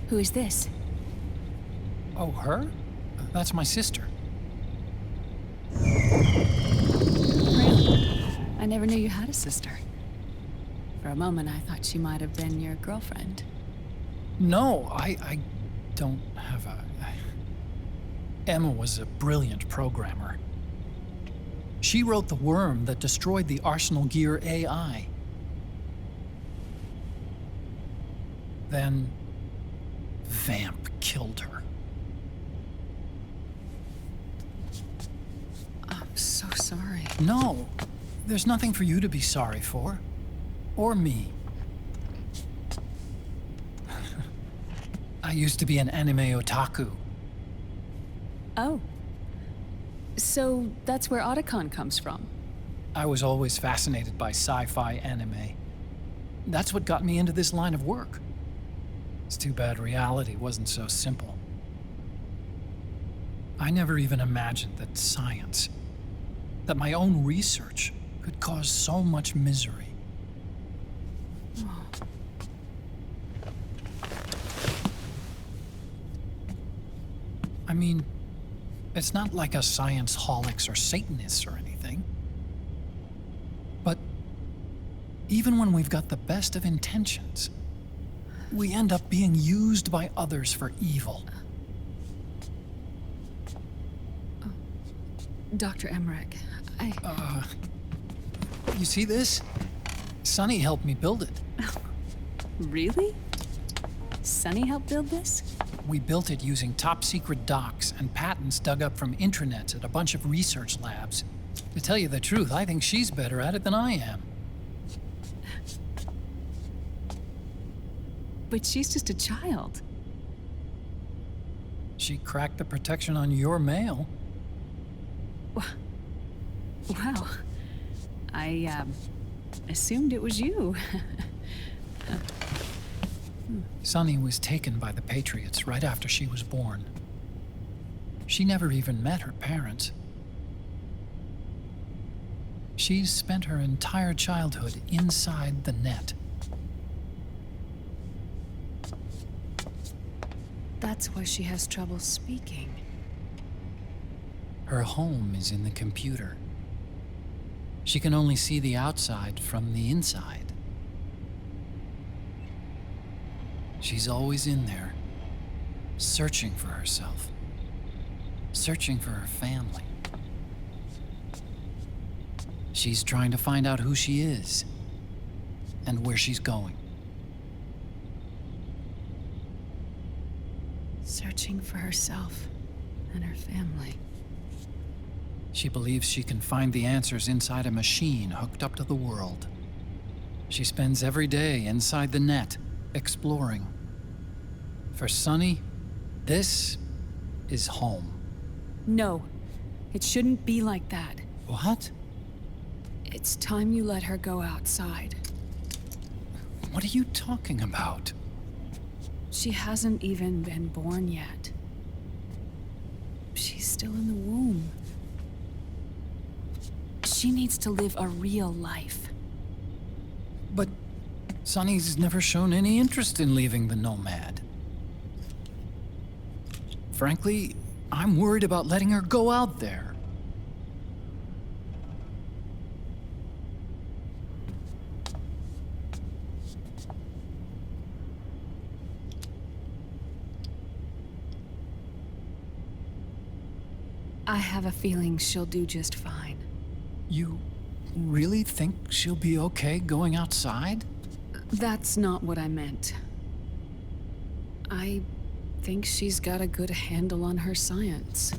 Who is this? Oh, her? That's my sister. Really? I never knew you had a sister. For a moment, I thought she might have been your girlfriend. No, I don't have a... Emma was a brilliant programmer. She wrote the worm that destroyed the Arsenal Gear AI. Then, Vamp killed her. I'm so sorry. No, there's nothing for you to be sorry for. Or me. I used to be an anime otaku. Oh. So that's where Otacon comes from? I was always fascinated by sci-fi anime. That's what got me into this line of work. It's too bad reality wasn't so simple. I never even imagined that science, that my own research, could cause so much misery. I mean, it's not like us science-holics or Satanists or anything. But even when we've got the best of intentions, we end up being used by others for evil. Dr. Emmerich, You see this? Sonny helped me build it. Really? Sonny helped build this? We built it using top-secret docs and patents dug up from intranets at a bunch of research labs. To tell you the truth, I think she's better at it than I am. But she's just a child. She cracked the protection on your mail. Wow. I, assumed it was you. Sunny was taken by the Patriots right after she was born. She never even met her parents. She's spent her entire childhood inside the net. That's why she has trouble speaking. Her home is in the computer. She can only see the outside from the inside. She's always in there, searching for herself, searching for her family. She's trying to find out who she is and where she's going. Searching for herself and her family. She believes she can find the answers inside a machine hooked up to the world. She spends every day inside the net, exploring. For Sunny, this is home. No, it shouldn't be like that. What? It's time you let her go outside. What are you talking about? She hasn't even been born yet. She's still in the womb. She needs to live a real life. But Sunny's never shown any interest in leaving the Nomad. Frankly, I'm worried about letting her go out there. I have a feeling she'll do just fine. You really think she'll be okay going outside? That's not what I meant. I think she's got a good handle on her science.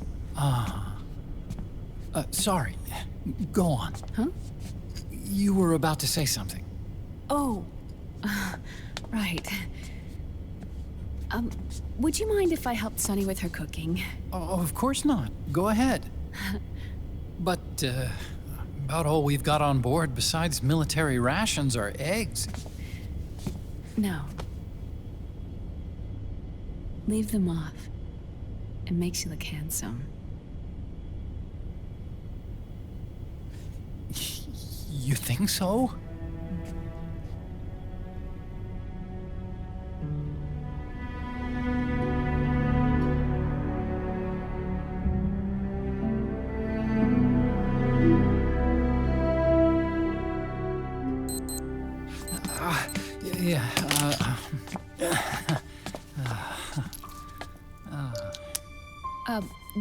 Sorry. Go on. Huh? You were about to say something. Oh, right. Would you mind if I helped Sunny with her cooking? Oh, of course not. Go ahead. But, about all we've got on board besides military rations are eggs. No. Leave them off. It makes you look handsome. You think so?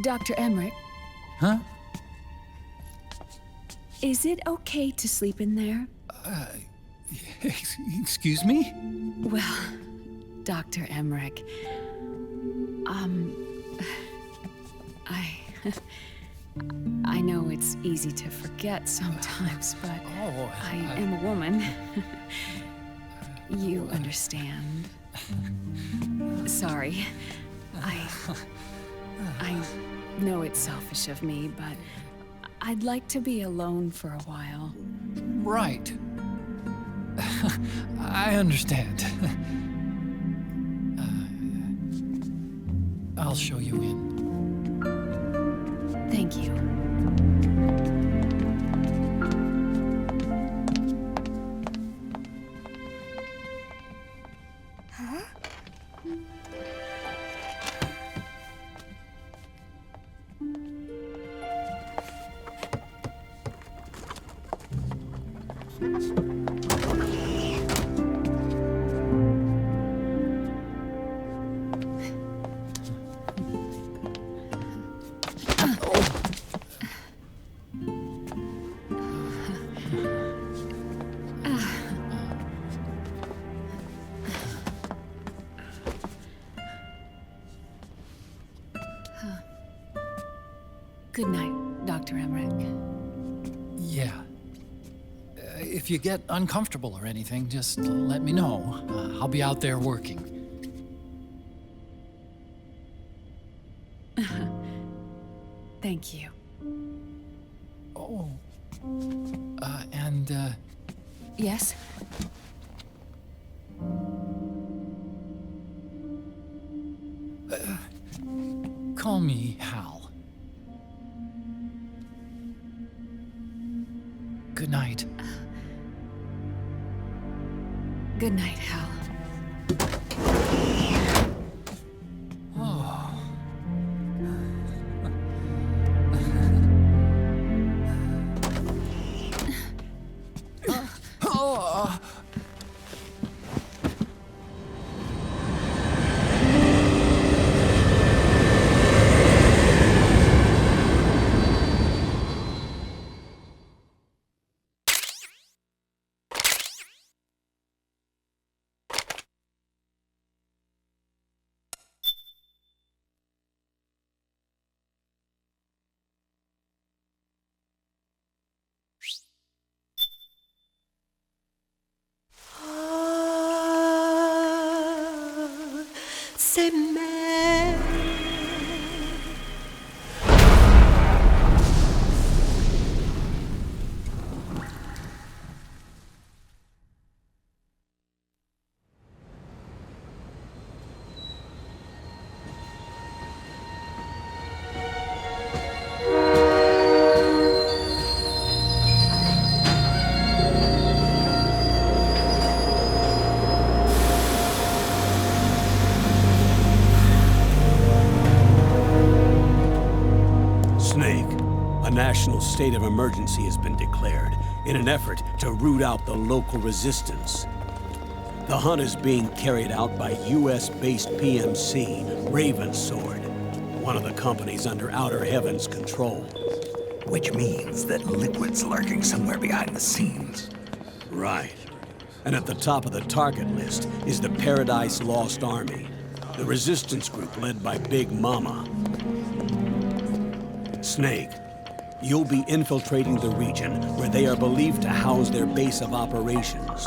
Dr. Emmerich, Huh? is it okay to sleep in there? Excuse me? Well, Dr. Emmerich, I know it's easy to forget sometimes, but I am a woman. You understand. Sorry. I know it's selfish of me, but I'd like to be alone for a while. Right. I understand. I'll show you in. Thank you. Huh? Good night, Dr. Emmerich. Yeah. If you get uncomfortable or anything, just let me know. I'll be out there working. Thank you. Oh. Yes? Call me Hal. Good night. Good night, Hal. A national state of emergency has been declared in an effort to root out the local resistance. The hunt is being carried out by US-based PMC, Ravensword, one of the companies under Outer Heaven's control. Which means that Liquid's lurking somewhere behind the scenes. Right. And at the top of the target list is the Paradise Lost Army, the resistance group led by Big Mama. Snake, you'll be infiltrating the region where they are believed to house their base of operations.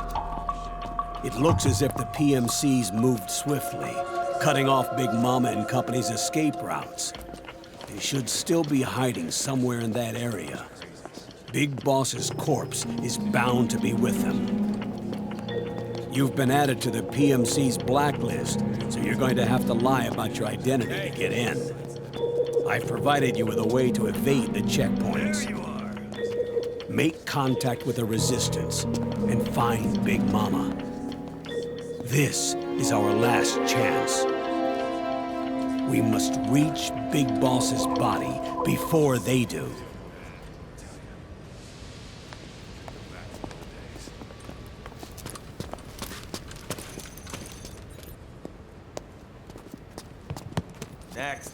It looks as if the PMCs moved swiftly, cutting off Big Mama and company's escape routes. They should still be hiding somewhere in that area. Big Boss's corpse is bound to be with them. You've been added to the PMC's blacklist, so you're going to have to lie about your identity to get in. I've provided you with a way to evade the checkpoints. Make contact with the Resistance and find Big Mama. This is our last chance. We must reach Big Boss's body before they do. Next.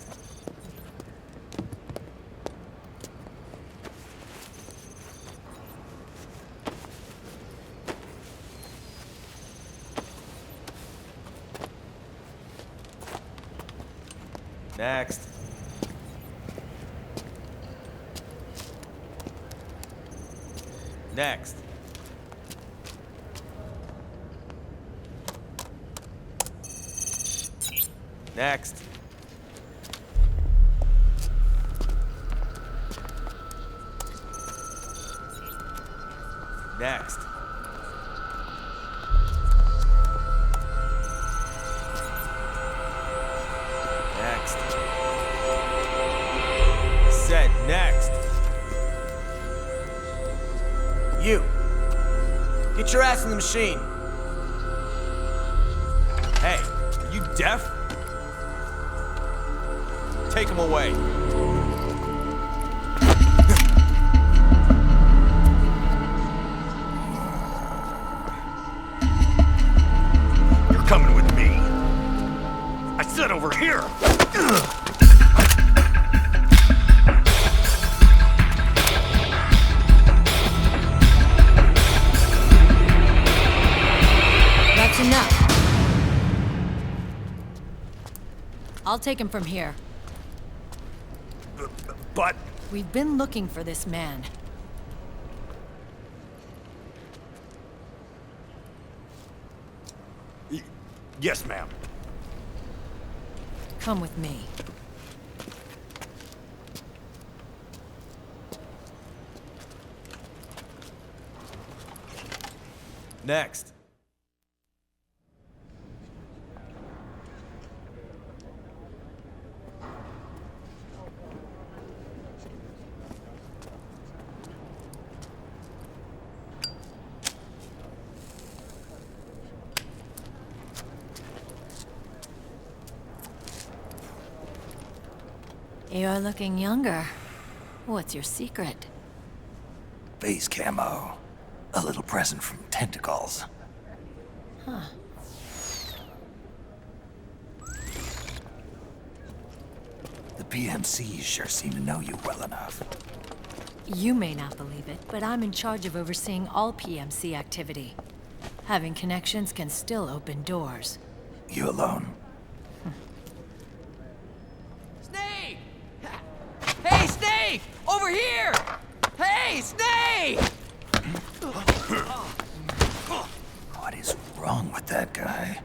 Next. Next. Next. Next. Next. I said next. You. Get your ass in the machine. Hey, are you deaf? Take him away. You're coming with me. I said over here. That's enough. I'll take him from here. But... We've been looking for this man. Yes, ma'am. Come with me. Next. You're looking younger. What's your secret? Base camo. A little present from tentacles. Huh. The PMCs sure seem to know you well enough. You may not believe it, but I'm in charge of overseeing all PMC activity. Having connections can still open doors. You alone? Snake! Hey, Snake! Over here! Hey, Snake! What is wrong with that guy?